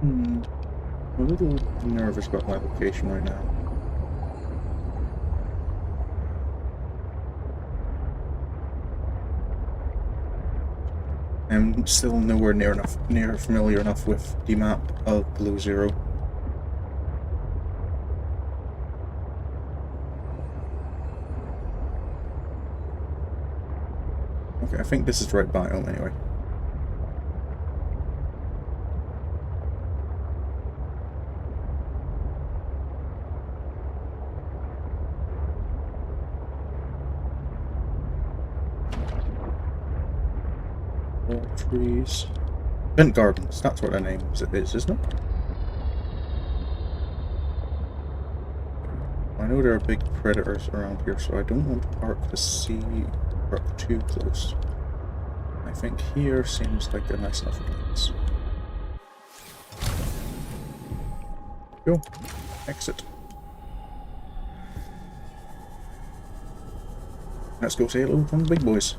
I'm a little nervous about my location right now. I'm still nowhere near familiar enough with the map of Blue Zero. Okay, I think this is the right biome anyway. Trees. Vent Gardens, that's what their name is, isn't it? I know there are big predators around here, so I don't want to park too close. I think here seems like a nice enough place. Go. Exit. Let's go say hello to the big boys.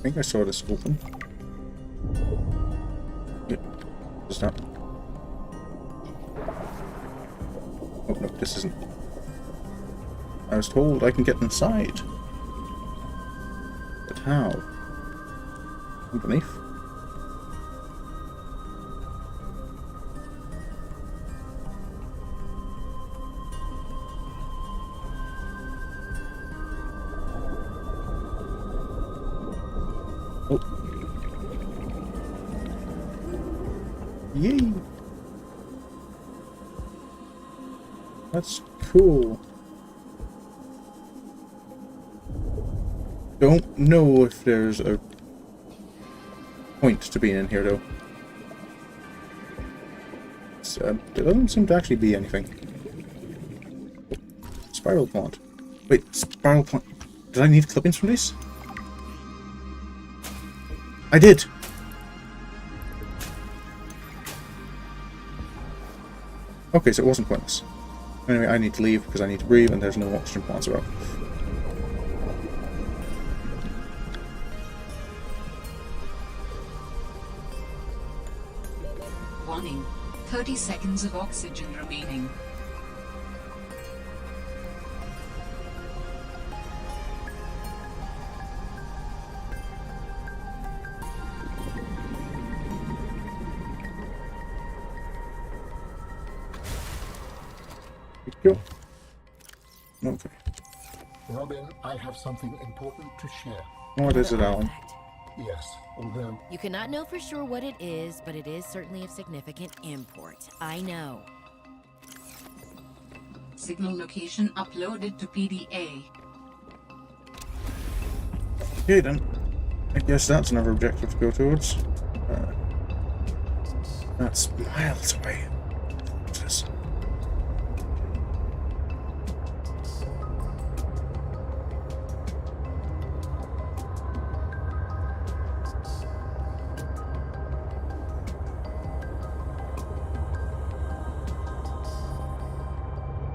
think I saw this open. Yep. It's not. Oh no, this isn't. I was told I can get inside. But how? Underneath? Oh. Yay! That's cool. Don't know if there's a point to being in here though. There doesn't seem to actually be anything. Spiral plant. Wait, spiral plant. Did I need clippings from this? I did! Okay, so it wasn't pointless. Anyway, I need to leave because I need to breathe and there's no oxygen plants around. Warning. 30 seconds of oxygen remaining. Go. Okay. Robin, I have something important to share. What is it, Alan? Yes, although You cannot know for sure what it is, but it is certainly of significant import. I know. Signal location uploaded to PDA. Okay then. I guess that's another objective to go towards. That's miles away. What's this?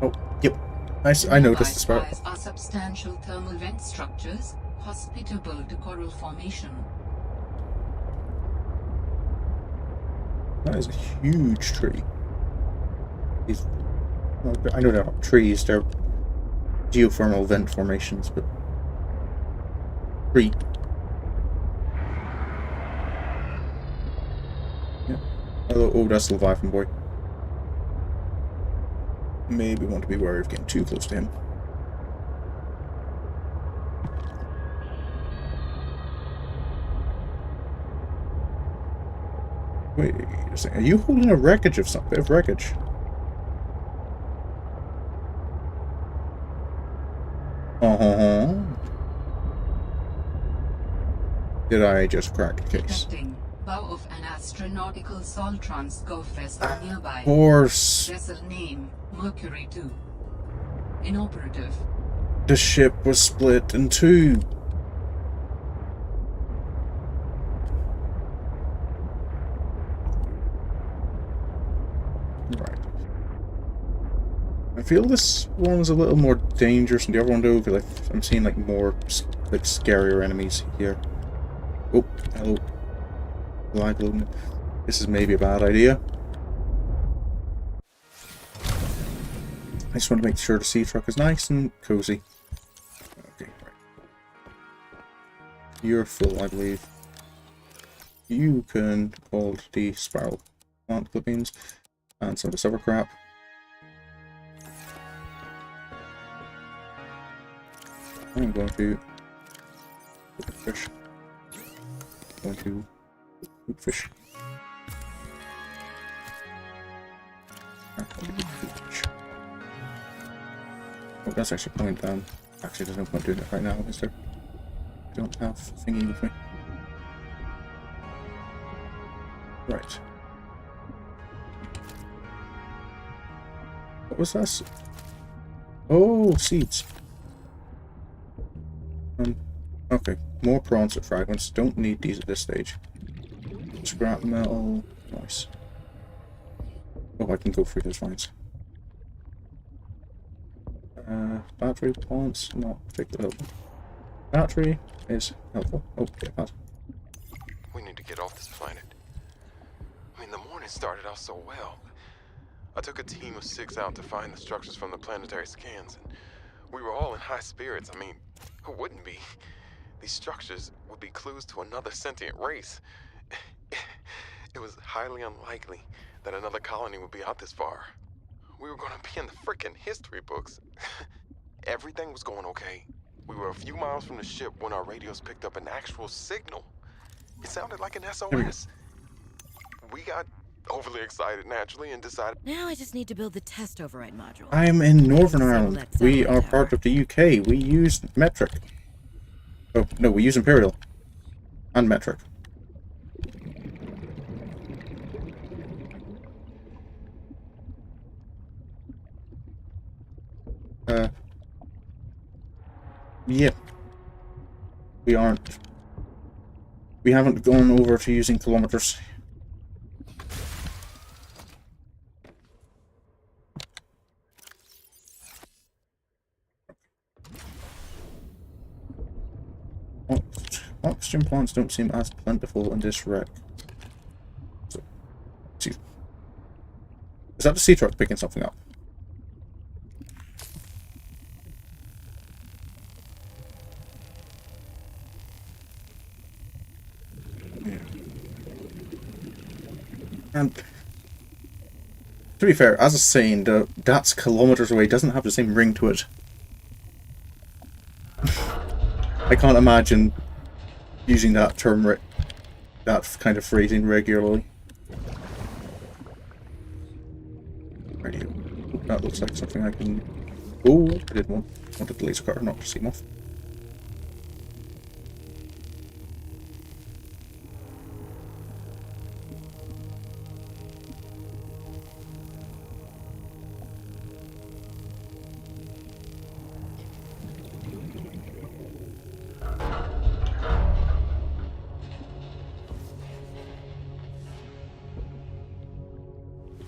Oh, yep. I noticed the spot. Nearby are substantial thermal vent structures hospitable to coral formation. That is a huge tree. Well, I know they're not trees, they're geothermal vent formations, but tree. Yeah. Oh, that's the Leviathan boy. Maybe want to be wary of getting too close to him. Wait a second. Are you holding a wreckage of some bit of wreckage? Did I just crack the case? Detecting bow of an astronautical Soltrans Gulf vessel nearby. Of course. Vessel name Mercury 2. Inoperative. The ship was split in two. Right. I feel this one's a little more dangerous than the other one though, because I'm seeing like more like scarier enemies here. Oh, hello. Lag loading. This is maybe a bad idea. I just want to make sure the sea truck is nice and cozy. Okay, right. You're full, I believe. You can hold the spiral plant clippings and some of this other crap. I'm going to look at fish. I'm going to look fish. Oh, that's actually point down. Actually, there's no point doing it right now, is there? I don't have thingy with me. Right. What was that? Oh, seeds. Okay. More prawns or fragments. Don't need these at this stage. Scrap metal. Nice. Oh, I can go through those vines. Battery plants, not particularly helpful. Battery is helpful. Oh, get that. to get off this planet. I mean, the morning started off so well. I took a team of 6 out to find the structures from the planetary scans, and we were all in high spirits. I mean, who wouldn't be? These structures would be clues to another sentient race. It was highly unlikely that another colony would be out this far. We were gonna be in the frickin' history books. Everything was going okay. We were a few miles from the ship when our radios picked up an actual signal. It sounded like an SOS. We got overly excited naturally and decided... Now I just need to build the test override module. I'm in Northern Disable Ireland. that We satellite are tower. part of the UK. We use metric. Oh, no, we use Imperial. And metric. Yep. We aren't. We haven't gone over to using kilometers. Oxygen plants don't seem as plentiful in this wreck. So, is that the sea truck picking something up? Yeah. And to be fair, as I was saying, that's kilometers away doesn't have the same ring to it. I can't imagine using that term, that kind of phrasing regularly. Radio. That looks like something I can... Oh, I did wanted the laser cutter, not to see him off.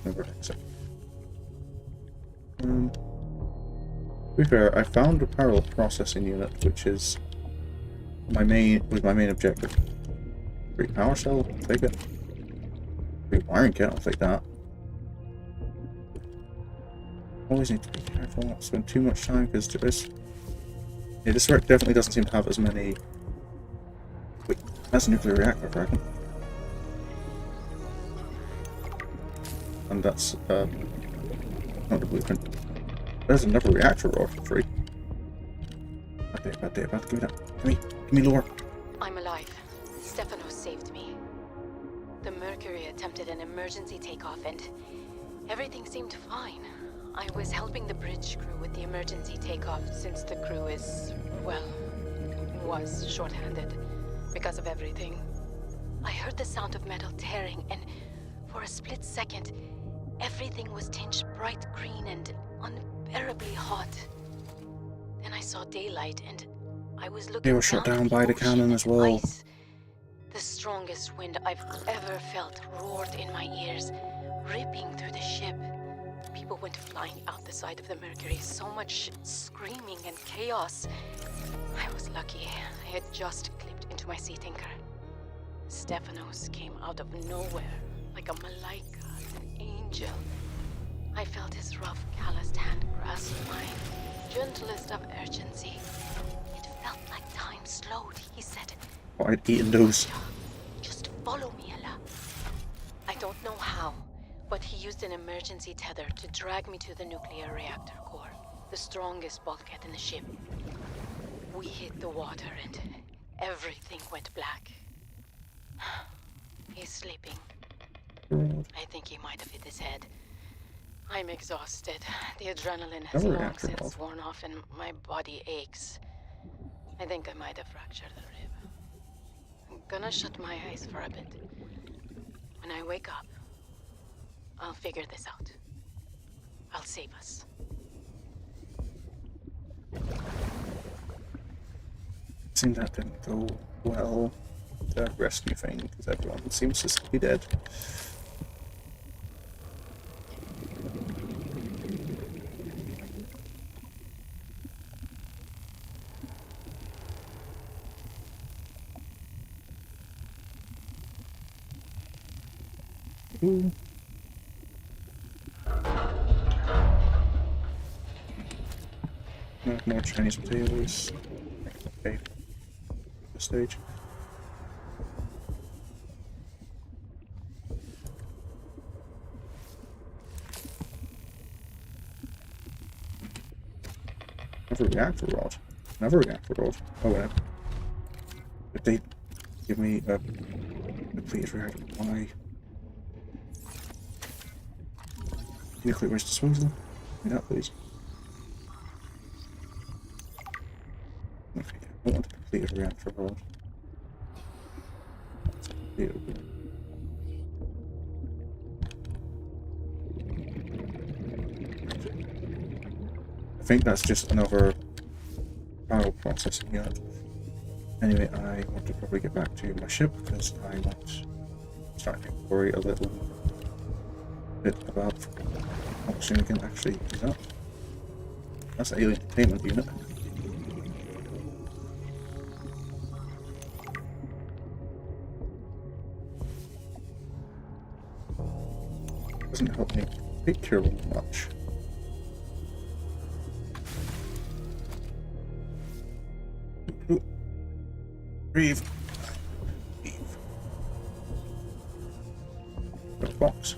Never exit. To be fair, I found a parallel processing unit, which is my main objective. Great power cell, I'll take it. Great wiring kit, I'll take that. Always need to be careful not to spend too much time because this wreck definitely doesn't seem to have as many. Wait, that's a nuclear reactor, I reckon. And that's not the blueprint. There's another reactor rod for free. Bad day. Give me that. Give me lore. I'm alive. Stefanos saved me. The Mercury attempted an emergency takeoff and everything seemed fine. I was helping the bridge crew with the emergency takeoff since the crew is, well, was shorthanded because of everything. I heard the sound of metal tearing and for a split second, everything was tinged bright green and unbearably hot. Then I saw daylight and I was looking. They were shut down by the cannon as well. Ice. The strongest wind I've ever felt roared in my ears, ripping through the ship. People went flying out the side of the Mercury, so much screaming and chaos. I was lucky. I had just clipped into my sea tinker. Stefanos came out of nowhere, like a malaika, an angel. I felt his rough, calloused hand grasp mine, gentlest of urgency. It felt like time slowed, he said. Oh, I'd eaten those. Just follow me, Ella. I don't know how, but he used an emergency tether to drag me to the nuclear reactor core, the strongest bulkhead in the ship. We hit the water and everything went black. He's sleeping. I think he might have hit his head. I'm exhausted. The adrenaline has long since worn off and my body aches. I think I might have fractured the rib. I'm gonna shut my eyes for a bit. When I wake up, I'll figure this out. I'll save us. Seems that didn't go well. The rescue thing, because everyone seems to be dead. Cool. No more Chinese potatoes. Okay. This stage. Never reactor rod. Never reactor rod. Oh wait. If they give me a depleted reactor, why? Nuclear waste disposal? Give me that, please. Okay, I want a depleted reactor rod. I think that's just another barrel processing unit. Anyway, I want to probably get back to my ship because I might start to worry a little bit about how soon I can actually do that. That's an alien containment unit. Doesn't help me particularly much. Breathe. Got a box.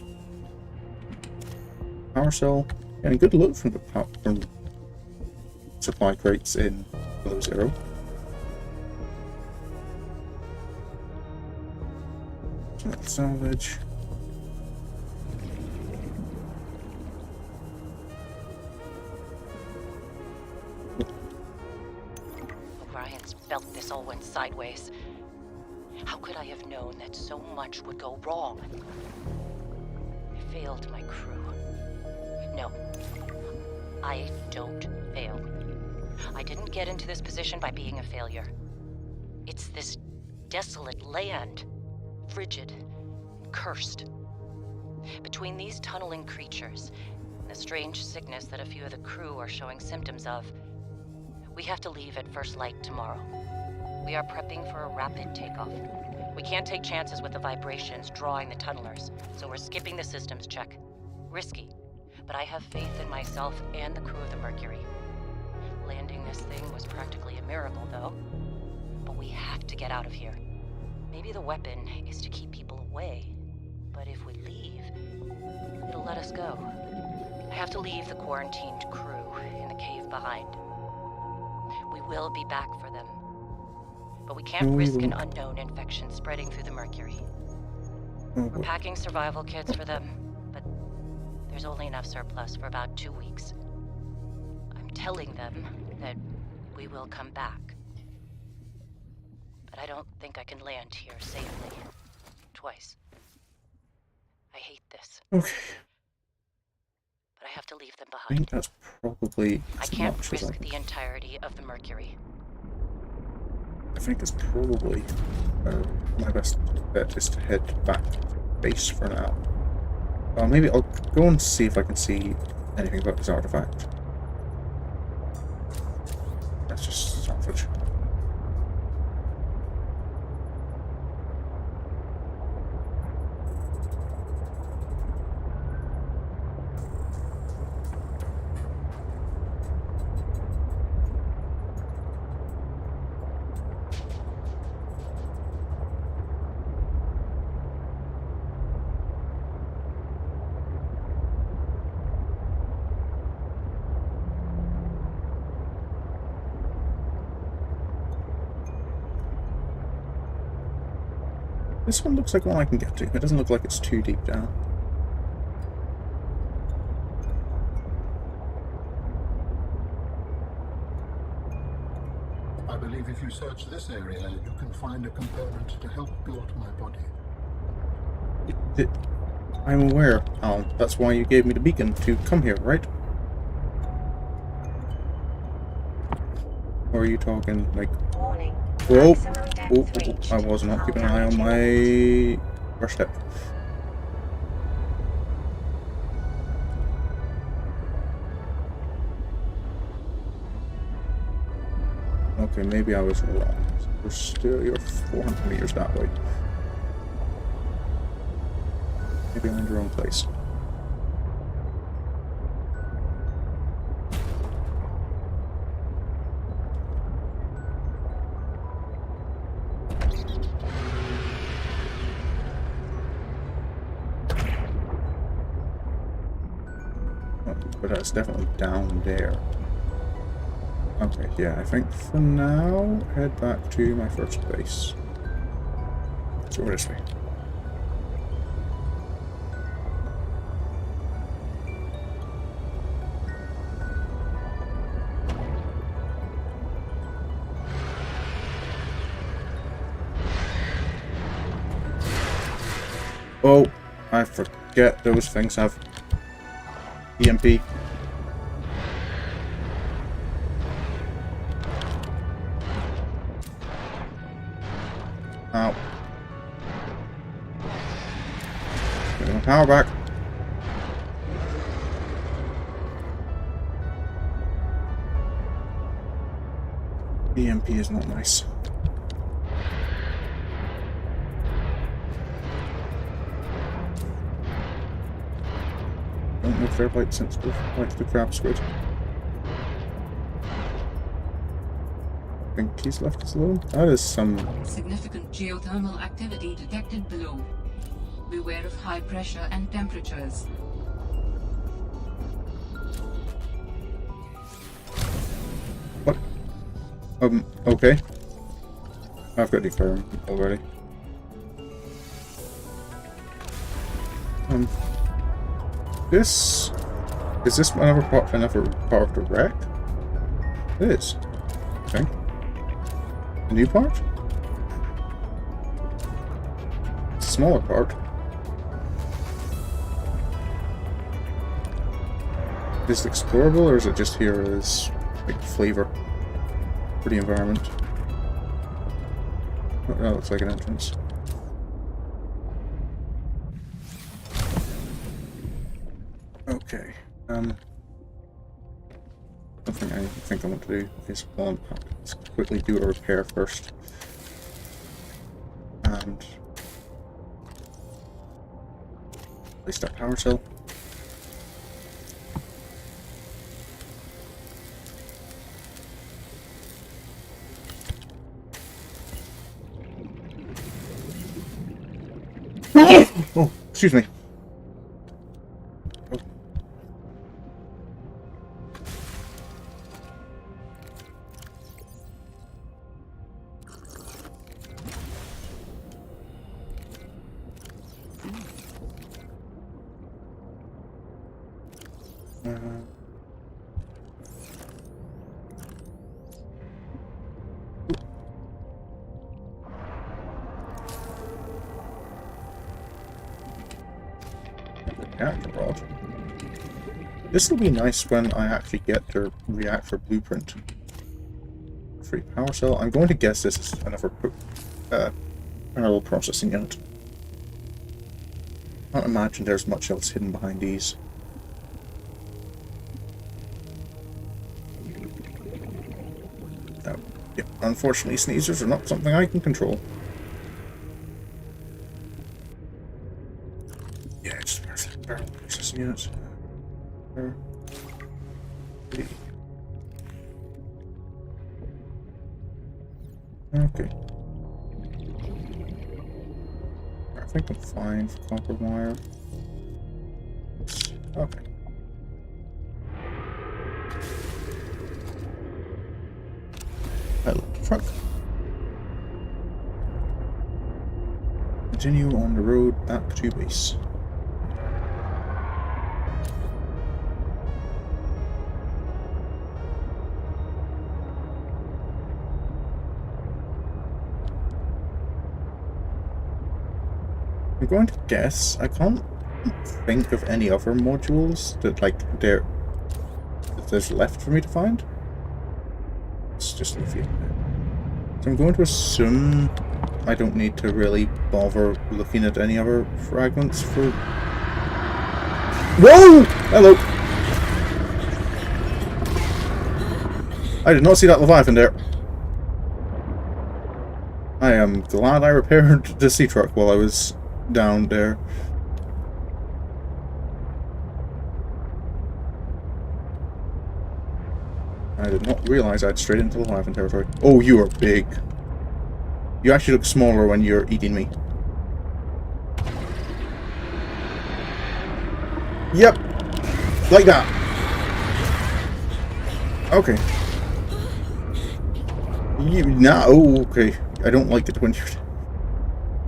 Power cell. Getting good loot from the supply crates in below zero. Salvage. O'Brien's belt this all went sideways. How could I have known that so much would go wrong? I failed my crew. No, I don't fail. I didn't get into this position by being a failure. It's this desolate land, frigid, cursed. Between these tunneling creatures and the strange sickness that a few of the crew are showing symptoms of, we have to leave at first light tomorrow. We are prepping for a rapid takeoff. We can't take chances with the vibrations drawing the tunnelers, so we're skipping the systems check. Risky, but I have faith in myself and the crew of the Mercury. Landing this thing was practically a miracle, though. But we have to get out of here. Maybe the weapon is to keep people away, but if we leave, it'll let us go. I have to leave the quarantined crew in the cave behind. We will be back for them, but we can't risk an unknown infection spreading through the Mercury. We're packing survival kits for them, but there's only enough surplus for about 2 weeks. I'm telling them that we will come back, but I don't think I can land here safely. Twice. I hate this. Okay. But I have to leave them I behind. think that's probably I as can't much as risk the entirety of the Mercury. I think it's probably my best bet is to head back to base for now. Maybe I'll go and see if I can see anything about this artifact. That's just salvage. This one looks like one I can get to. It doesn't look like it's too deep down. I believe if you search this area, you can find a component to help build my body. I'm aware, Alan. That's why you gave me the beacon to come here, right? Or are you talking like... Warning. Whoa! Maximum depth Oh, reached. I was not Hull keeping an eye on damage my first step. Okay, maybe I was wrong. You're 400 meters that way. Maybe I'm in the wrong place. But that's definitely down there. Okay, yeah, I think for now, head back to my first base. So over this way. Oh, I forget those things have EMP. Ow. Get my power back. EMP is not nice. Don't know if they're light sensitive, like the crab squid. I think he's left us alone. That is some... Significant geothermal activity detected below. Beware of high pressure and temperatures. What? Okay. I've got declare already. This... Is this another part of the wreck? It is. Okay. A new part? It's a smaller part. Is it explorable, or is it just here as like flavor for the environment? Oh, that looks like an entrance. Okay. Something I think I want to do is let's quickly do a repair first. And place that power cell. Oh, excuse me. Reactor rod. This will be nice when I actually get the reactor blueprint. Free power cell. I'm going to guess this is another parallel processing unit. I can't imagine there's much else hidden behind these. Yeah, unfortunately, sneezers are not something I can control. Yeah, it's parallel processing units. Okay. I think I'm fine for copper wire. Okay. I love the truck. Continue on the road back to base. I'm going to guess, I can't think of any other modules that there's left for me to find. It's just leave it. So I'm going to assume I don't need to really bother looking at any other fragments for... Whoa! Hello! I did not see that Leviathan there. I am glad I repaired the sea truck while I was down there. I did not realize I'd strayed into Leviathan territory. Oh, you are big. You actually look smaller when you're eating me. Yep. Like that. Okay. You now. Oh, okay. I don't like it when you.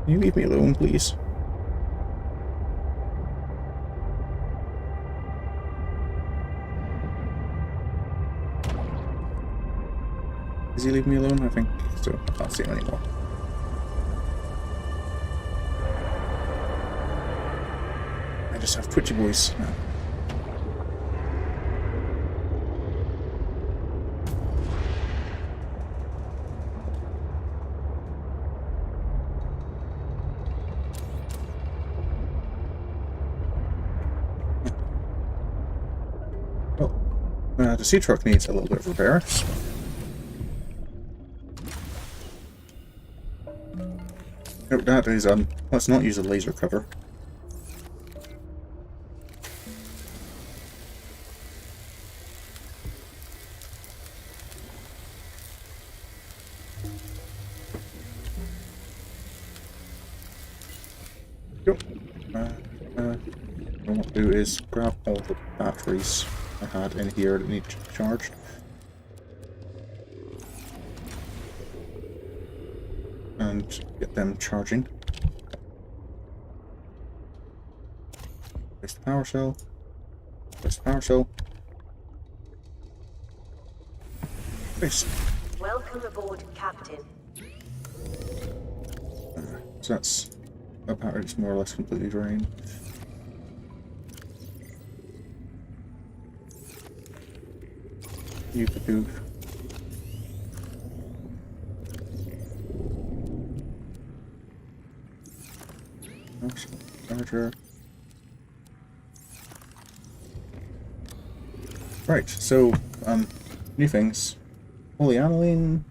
Can you leave me alone, please? Does he leave me alone? I think so. I can't see him anymore. I just have twitchy boys now. Well, the sea truck needs a little bit of repair. Oh, that is, let's not use a laser cutter. What I want to do is grab all the batteries I had in here that need to be charged. And get them charging. Place the power cell. Place the power cell. Place. Welcome aboard, Captain. So that's a battery that's more or less completely drained. You could do. Charger. Right, so, new things. Polyaniline.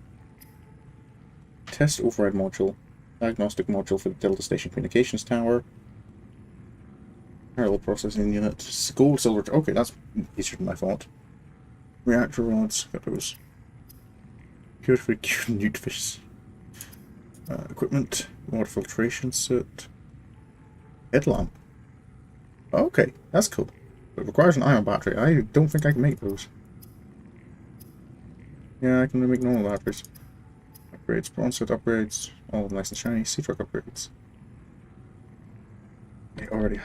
Test override module. Diagnostic module for the Delta Station Communications Tower. Parallel processing unit. Gold, silver. Okay, that's easier than I thought. Reactor rods. Got those. Purified newt fish. Equipment. Water filtration suit. Headlamp. Okay, that's cool. But it requires an ion battery. I don't think I can make those. Yeah, I can make normal batteries. Upgrades, bronze set upgrades, all nice and shiny. Sea truck upgrades. I already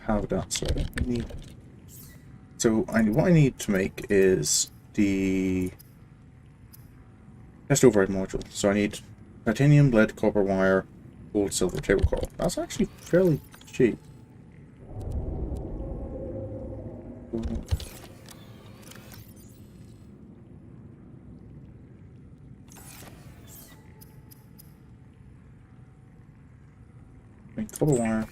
have that, so I don't need. So what I need to make is the test override module. So I need titanium, lead, copper wire, gold, silver, table coral. That's actually fairly cheap. Copper wire.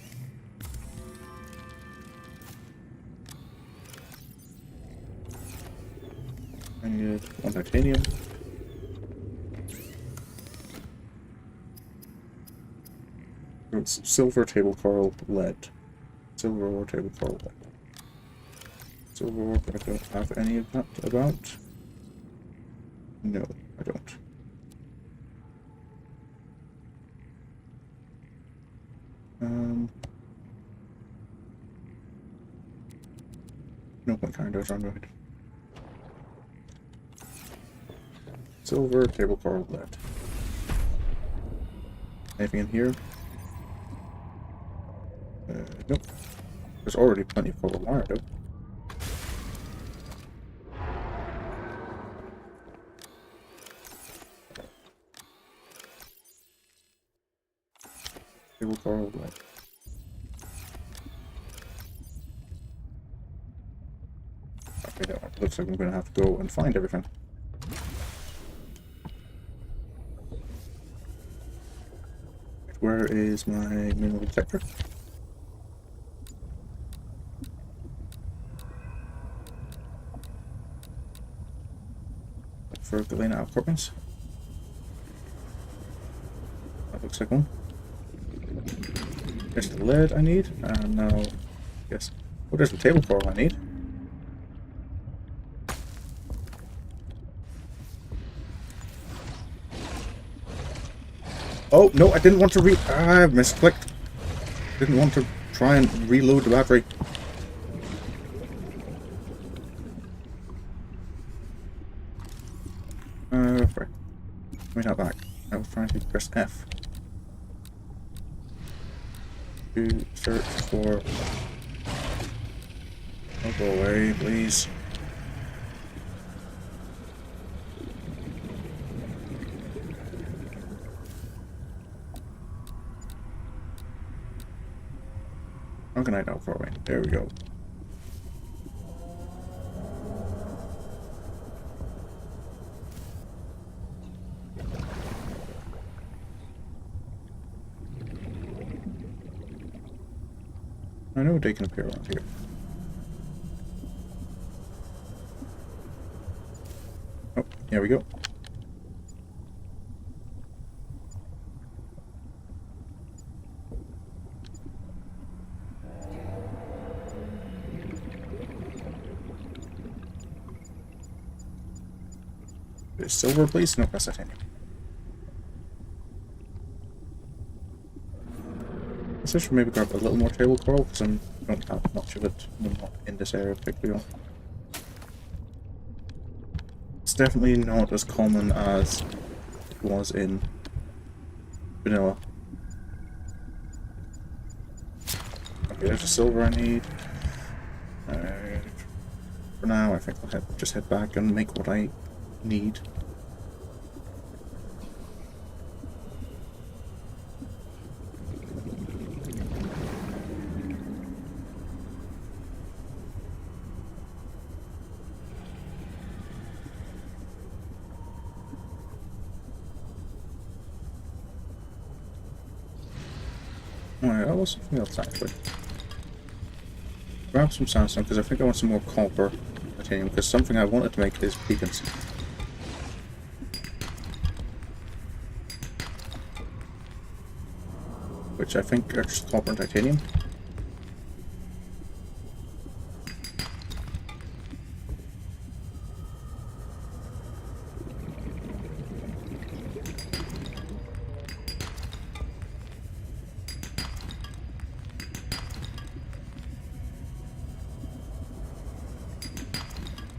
I need one titanium. It's silver, table coral, lead. Silver or table coral, lead. Silver, I don't have any of that about. No, I don't. No point carrying those around right. Silver, table coral, lead. Anything in here? Nope. There's already plenty of copper wire though. Table coral, lead. Okay, that looks like I'm going to have to go and find everything. Where is my mineral detector? For Galena outcroppings. That looks like one. There's the lead I need, and now, yes. Oh, there's the table coral I need. Oh, no, I didn't want to I misclicked. Didn't want to try and reload the battery. Right. Give me that back. I was trying to press F. To search for... Oh, go away, please. Organite out for me. There we go. I know they can appear around here. Oh, here we go. Is silver, please? No, that's titanium. I should maybe grab a little more table coral because I don't have much of it. I'm not in this area particularly. It's definitely not as common as it was in vanilla. Okay, there's the silver I need. For now, I think I'll just head back and make what I need. Alright, that was something else actually. Grab some sandstone because I think I want some more copper titanium because something I wanted to make is beacons. Which I think are just copper and titanium.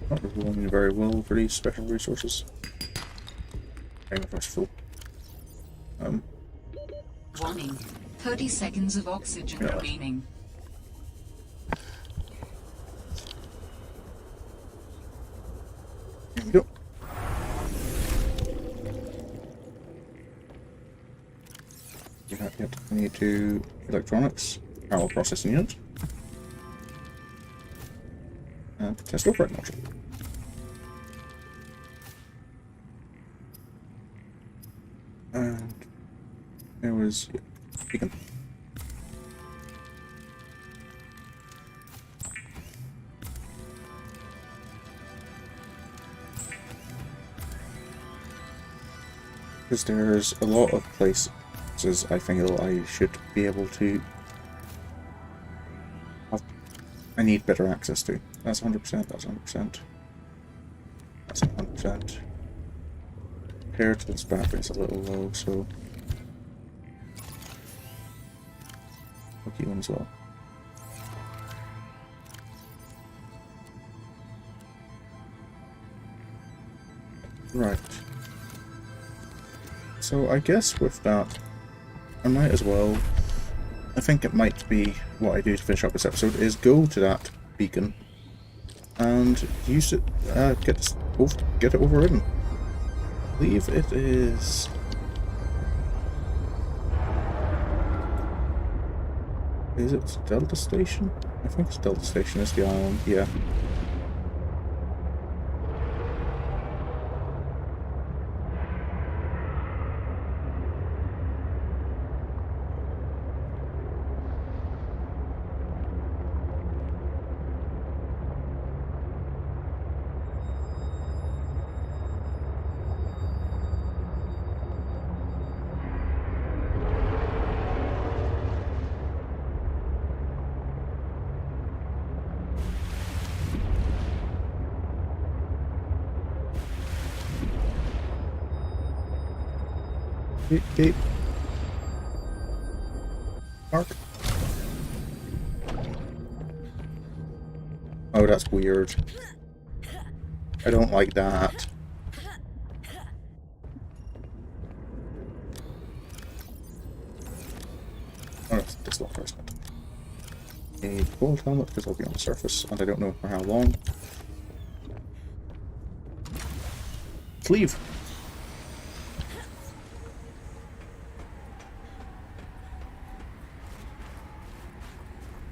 Not rolling very well for these special resources. Hang on, first full. Warning. 30 seconds of oxygen remaining. Here we go. We have yet. I need to electronics, power processing unit, and test operating module. And there was beacon. Because there's a lot of places I think I should be able to have, I need better access to. That's 100%, that's 100%. That's 100%. Compared to this battery, it's a little low, so I'll keep one as well. Right. So I guess with that, I might as well, I think it might be what I do to finish up this episode, is go to that beacon and use it, get it overridden. I believe it is... Is it Delta Station? I think it's Delta Station is the island, yeah. Beep, beep. Mark. Oh, that's weird. I don't like that. Oh, this locker is not. A gold helmet because I'll be on the surface and I don't know for how long. Let's leave.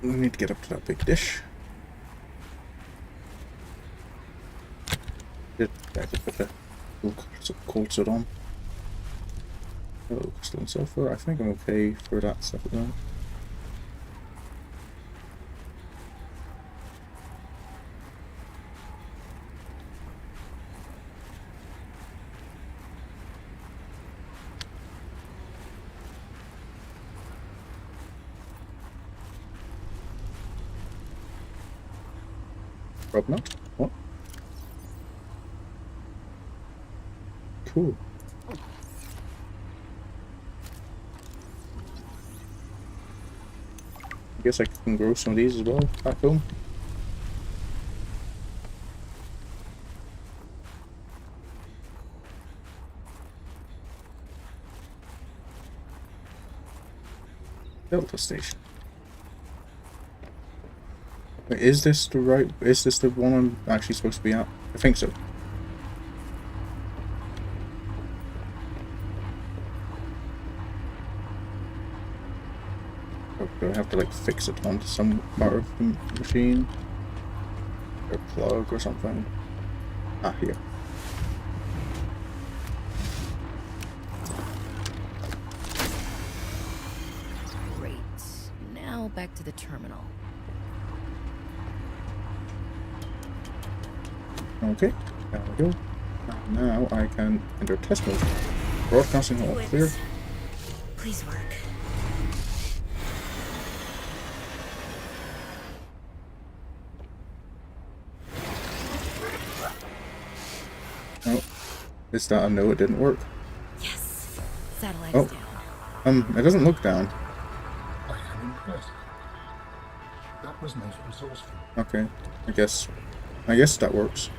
We need to get up to that big dish. I could put the cold suit on. Oh, crystal and sulfur. I think I'm okay for that stuff at the moment. Rob not? What? Cool. I guess I can grow some of these as well back home. Delta station. Wait, is this the right? Is this the one I'm actually supposed to be at? I think so. Oh, do I have to like fix it onto some part of the machine? Or plug or something? Ah, here. Great. Now back to the terminal. Okay, there we go. And now I can enter test mode. Broadcasting all clear. Please work. Oh, is that a no? It didn't work. Yes. Satellite's down. It doesn't look down. I am impressed. That was most resourceful. Okay, I guess that works.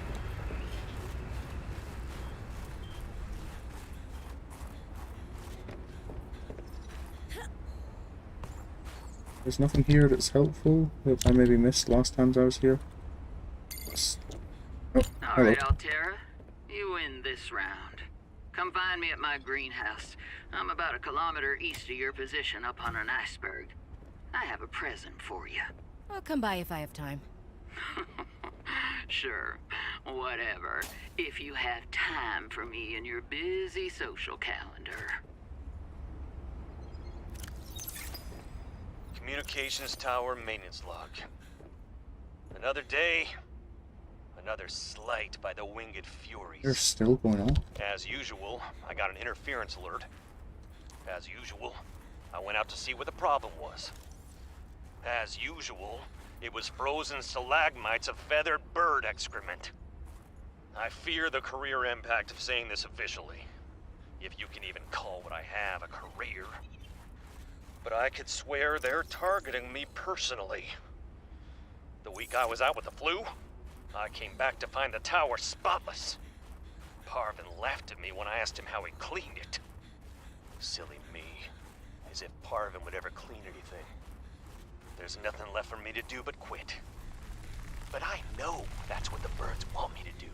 There's nothing here that's helpful that I maybe missed last time I was here. Oh, hello. Alright, Altera. You win this round. Come find me at my greenhouse. I'm about 1 kilometer east of your position up on an iceberg. I have a present for you. I'll come by if I have time. Sure, whatever. If you have time for me in your busy social calendar. Communications tower maintenance log. Another day, another slight by the winged furies. They're still going on. As usual, I got an interference alert. As usual, I went out to see what the problem was. As usual, it was frozen stalagmites of feathered bird excrement. I fear the career impact of saying this officially, if you can even call what I have a career. But I could swear they're targeting me personally. The week I was out with the flu, I came back to find the tower spotless. Parvin laughed at me when I asked him how he cleaned it. Silly me. As if Parvin would ever clean anything. There's nothing left for me to do but quit. But I know that's what the birds want me to do.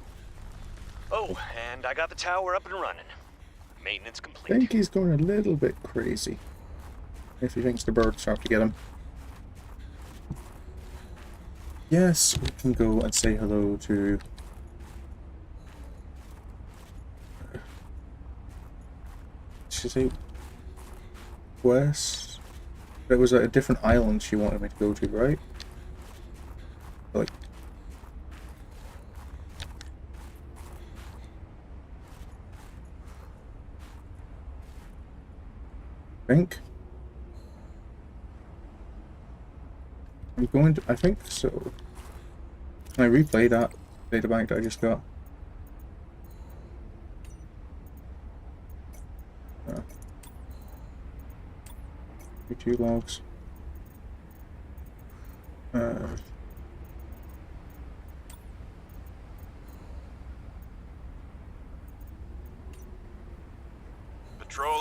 Oh, and I got the tower up and running. Maintenance complete. I think he's going a little bit crazy. If he thinks the birds are out to get him. Yes, we can go and say hello to... Should I say... West? It was a different island she wanted me to go to, right? Like... think? I'm going to... I think so. Can I replay that data bank that I just got? Two logs. Patrol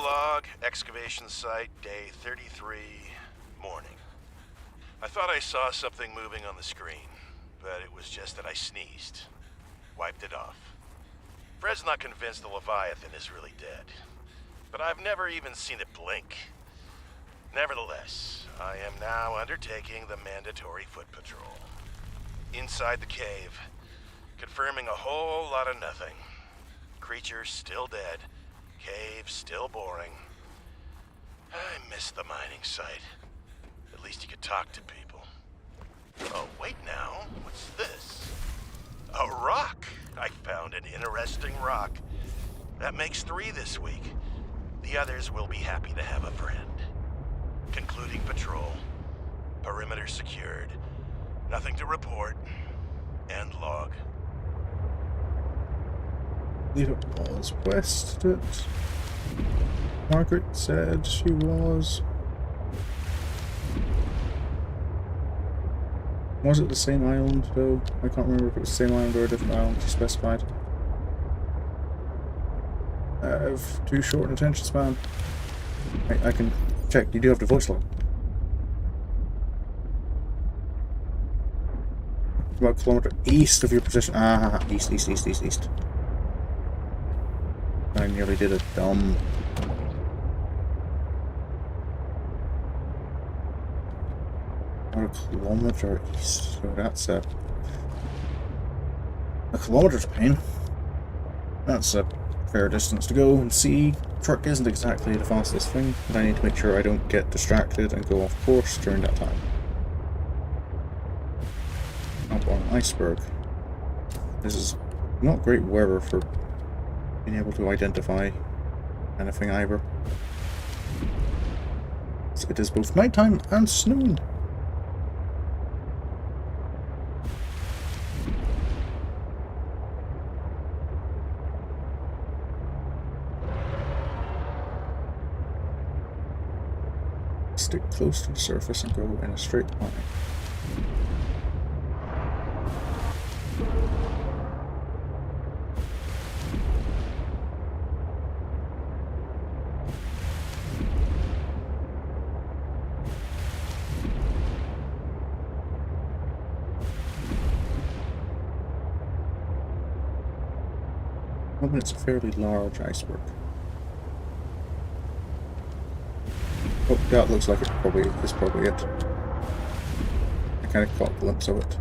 log, excavation site, day 33, morning. I thought I saw something moving on the screen, but it was just that I sneezed. Wiped it off. Fred's not convinced the Leviathan is really dead, but I've never even seen it blink. Nevertheless, I am now undertaking the mandatory foot patrol. Inside the cave, confirming a whole lot of nothing. Creature still dead, cave still boring. I miss the mining site. At least you could talk to people. Oh, wait now, what's this? A rock! I found an interesting rock. That makes 3 this week. The others will be happy to have a friend. Concluding patrol. Perimeter secured. Nothing to report. End log. It was west that Margaret said she was. Was it the same island though? I can't remember if it was the same island or a different island she specified. I have too short an attention span. I can check, you do have the voice log. About a kilometre east of your position. Ah, east. I nearly did a dumb. About a kilometre east. So that's a kilometre's a pain. That's a fair distance to go, and see, truck isn't exactly the fastest thing, but I need to make sure I don't get distracted and go off course during that time. Up on an iceberg. This is not great weather for being able to identify anything either. So it is both nighttime and snow. Stick close to the surface and go in a straight line. Well, it's a fairly large iceberg. Oh, that looks like it's probably it. I kind of caught a glimpse of it.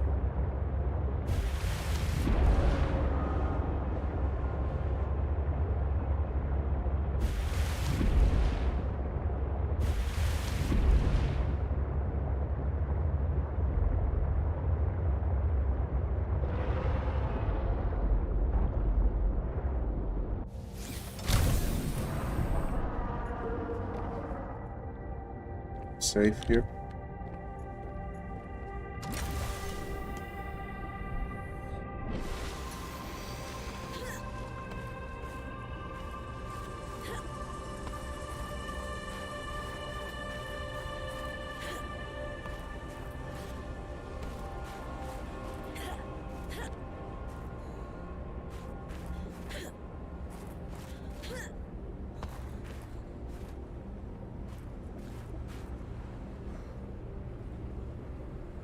Safe here.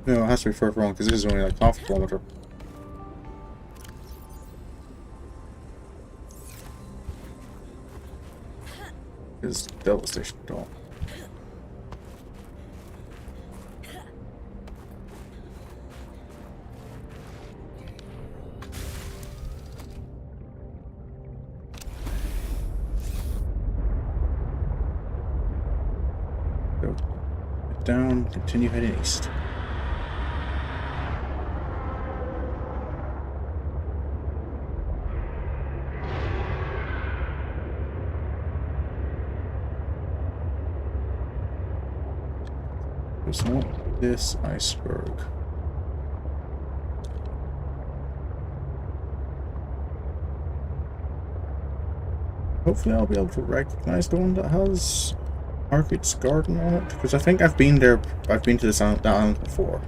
No, it has to be further on because this is only like half a kilometre. Is Delta Station Dawn. Go down, continue heading east. It's not this iceberg. Hopefully I'll be able to recognize the one that has Margaret's garden on it, because I think I've been there, I've been to that island before.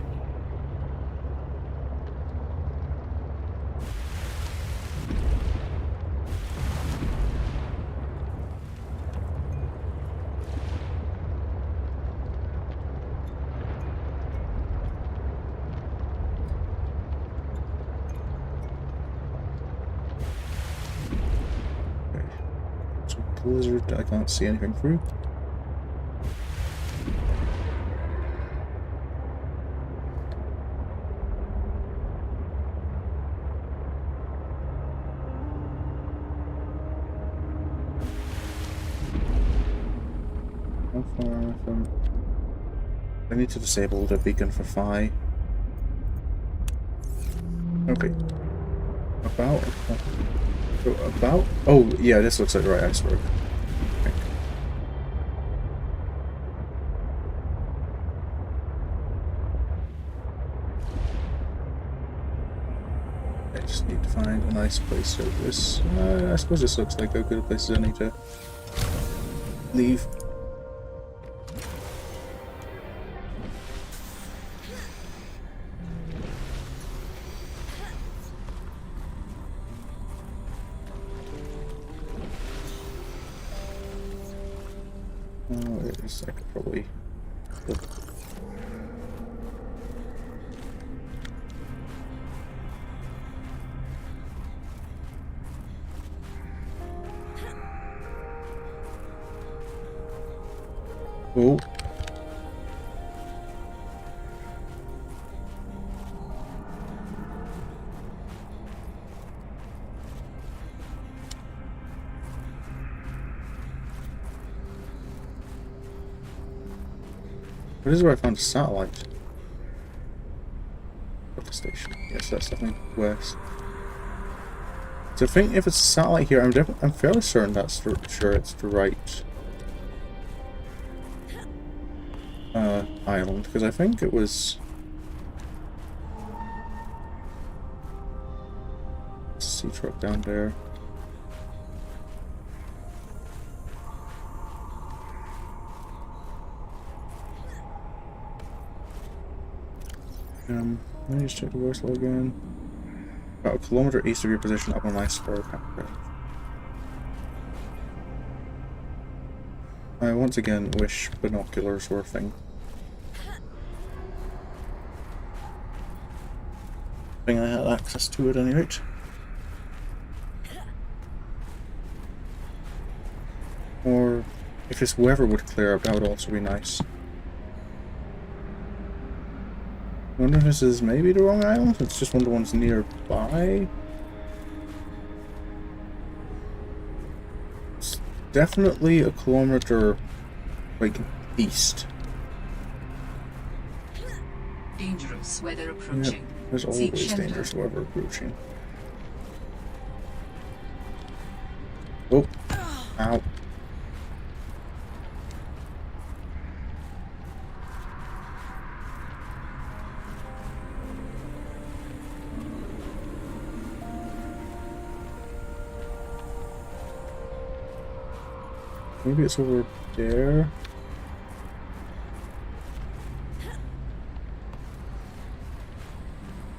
blizzard I can't see anything through. How far from... I need to disable the beacon for Phi. Okay. About... So about... Oh, yeah, this looks like the right iceberg. Okay. I just need to find a nice place so this... I suppose this looks like a good place as any to leave. I could probably look. Oh. This is where I found a satellite. At the station. Yes, that's definitely west. So I think if it's a satellite here, I'm fairly certain that's sure it's the right island, because I think it was sea truck down there. Let me just check the voice log again. About a kilometer east of your position up on iceberg. I once again wish binoculars were a thing. I think I had access to it at any rate. Or if this weather would clear up, that would also be nice. I wonder if this is maybe the wrong island? It's just one of the ones nearby? It's definitely a kilometer, like, east. Dangerous weather approaching. Yep, there's always dangerous weather approaching. Oh. Ow. Maybe it's over there.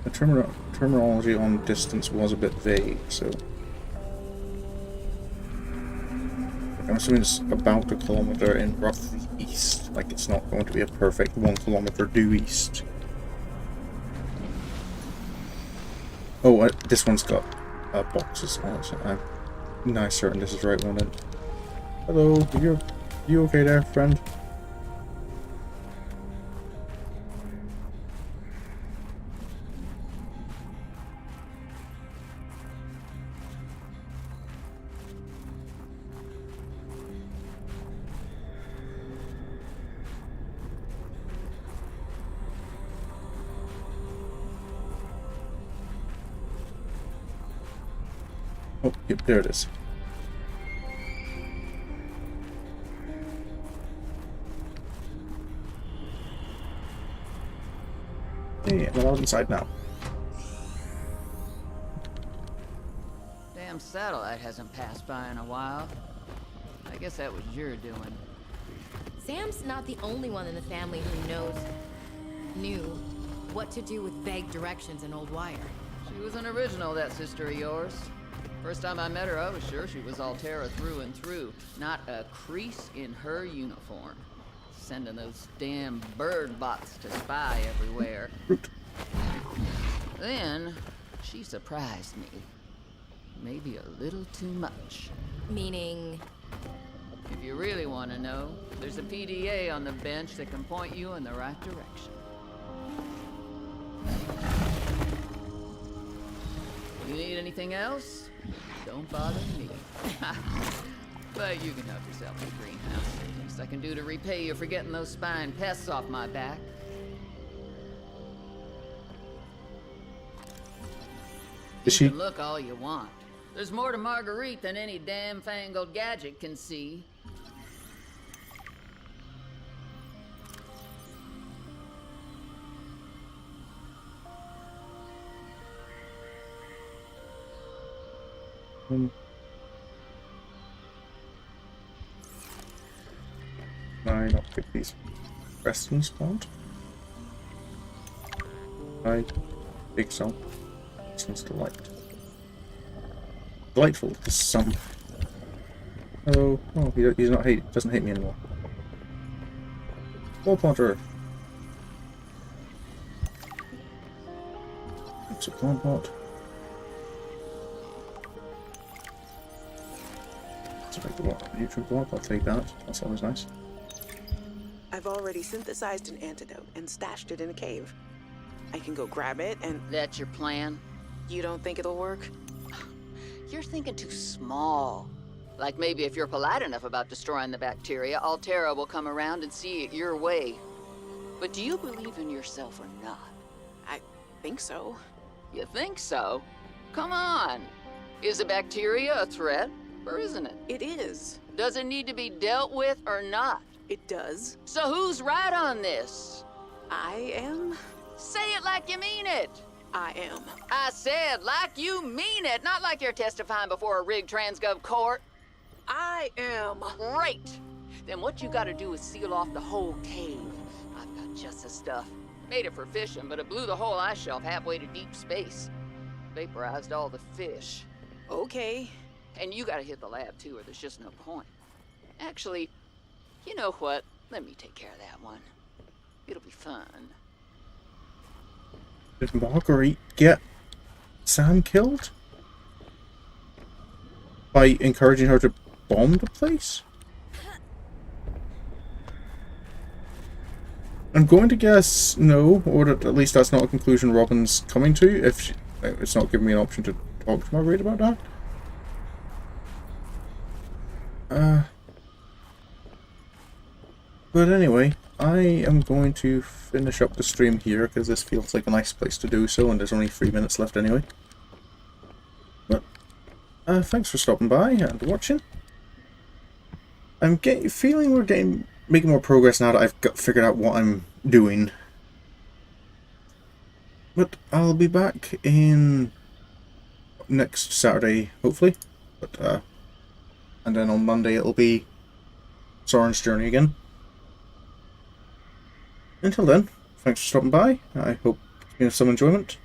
The terminology on distance was a bit vague, so I'm assuming it's about a kilometer in roughly east. Like it's not going to be a perfect 1 kilometer due east. Oh, this one's got boxes on it. So I'm nice certain this is the right one. Then. Hello, you okay there, friend? Oh, yep, there it is. Hey, I'm allowed inside now. Damn satellite hasn't passed by in a while. I guess that was your doing. Sam's not the only one in the family who knew what to do with vague directions in Old Wire. She was an original, that sister of yours. First time I met her, I was sure she was Altera through and through. Not a crease in her uniform. Sending those damn bird bots to spy everywhere. Then, she surprised me. Maybe a little too much. Meaning? If you really want to know, there's a PDA on the bench that can point you in the right direction. You need anything else? Don't bother me. But you can help yourself to the greenhouse. Least I can do to repay you for getting those spine pests off my back. You can look all you want. There's more to Marguerite than any damn fangled gadget can see. I not pick these resting spot? I think so. Sounds delightful. The sun. Oh, he's not doesn't hate me anymore. Ball Potter. It's a plant pot. It's like the nutrient block. I'll take that. That's always nice. I've already synthesized an antidote and stashed it in a cave. I can go grab it and... That's your plan? You don't think it'll work? You're thinking too small. Like maybe if you're polite enough about destroying the bacteria, Altera will come around and see it your way. But do you believe in yourself or not? I think so. You think so? Come on. Is the bacteria a threat, or isn't it? It is. Does it need to be dealt with or not? It does. So who's right on this? I am. Say it like you mean it. I am. I said like you mean it, not like you're testifying before a rigged transgov court. I am. Great. Then what you gotta do is seal off the whole cave. I've got just the stuff. Made it for fishing, but it blew the whole ice shelf halfway to deep space. Vaporized all the fish. Okay. And you gotta hit the lab too, or there's just no point. Actually, you know what? Let me take care of that one. It'll be fun. Did Marguerite get Sam killed? By encouraging her to bomb the place? I'm going to guess no, or at least that's not a conclusion Robin's coming to, if it's not giving me an option to talk to Marguerite about that. But anyway, I am going to finish up the stream here because this feels like a nice place to do so, and there's only 3 minutes left anyway. But thanks for stopping by and watching. I'm feeling we're making more progress now that I've figured out what I'm doing. But I'll be back in next Saturday, hopefully. But and then on Monday it'll be Soren's journey again. Until then, thanks for stopping by. I hope you have some enjoyment.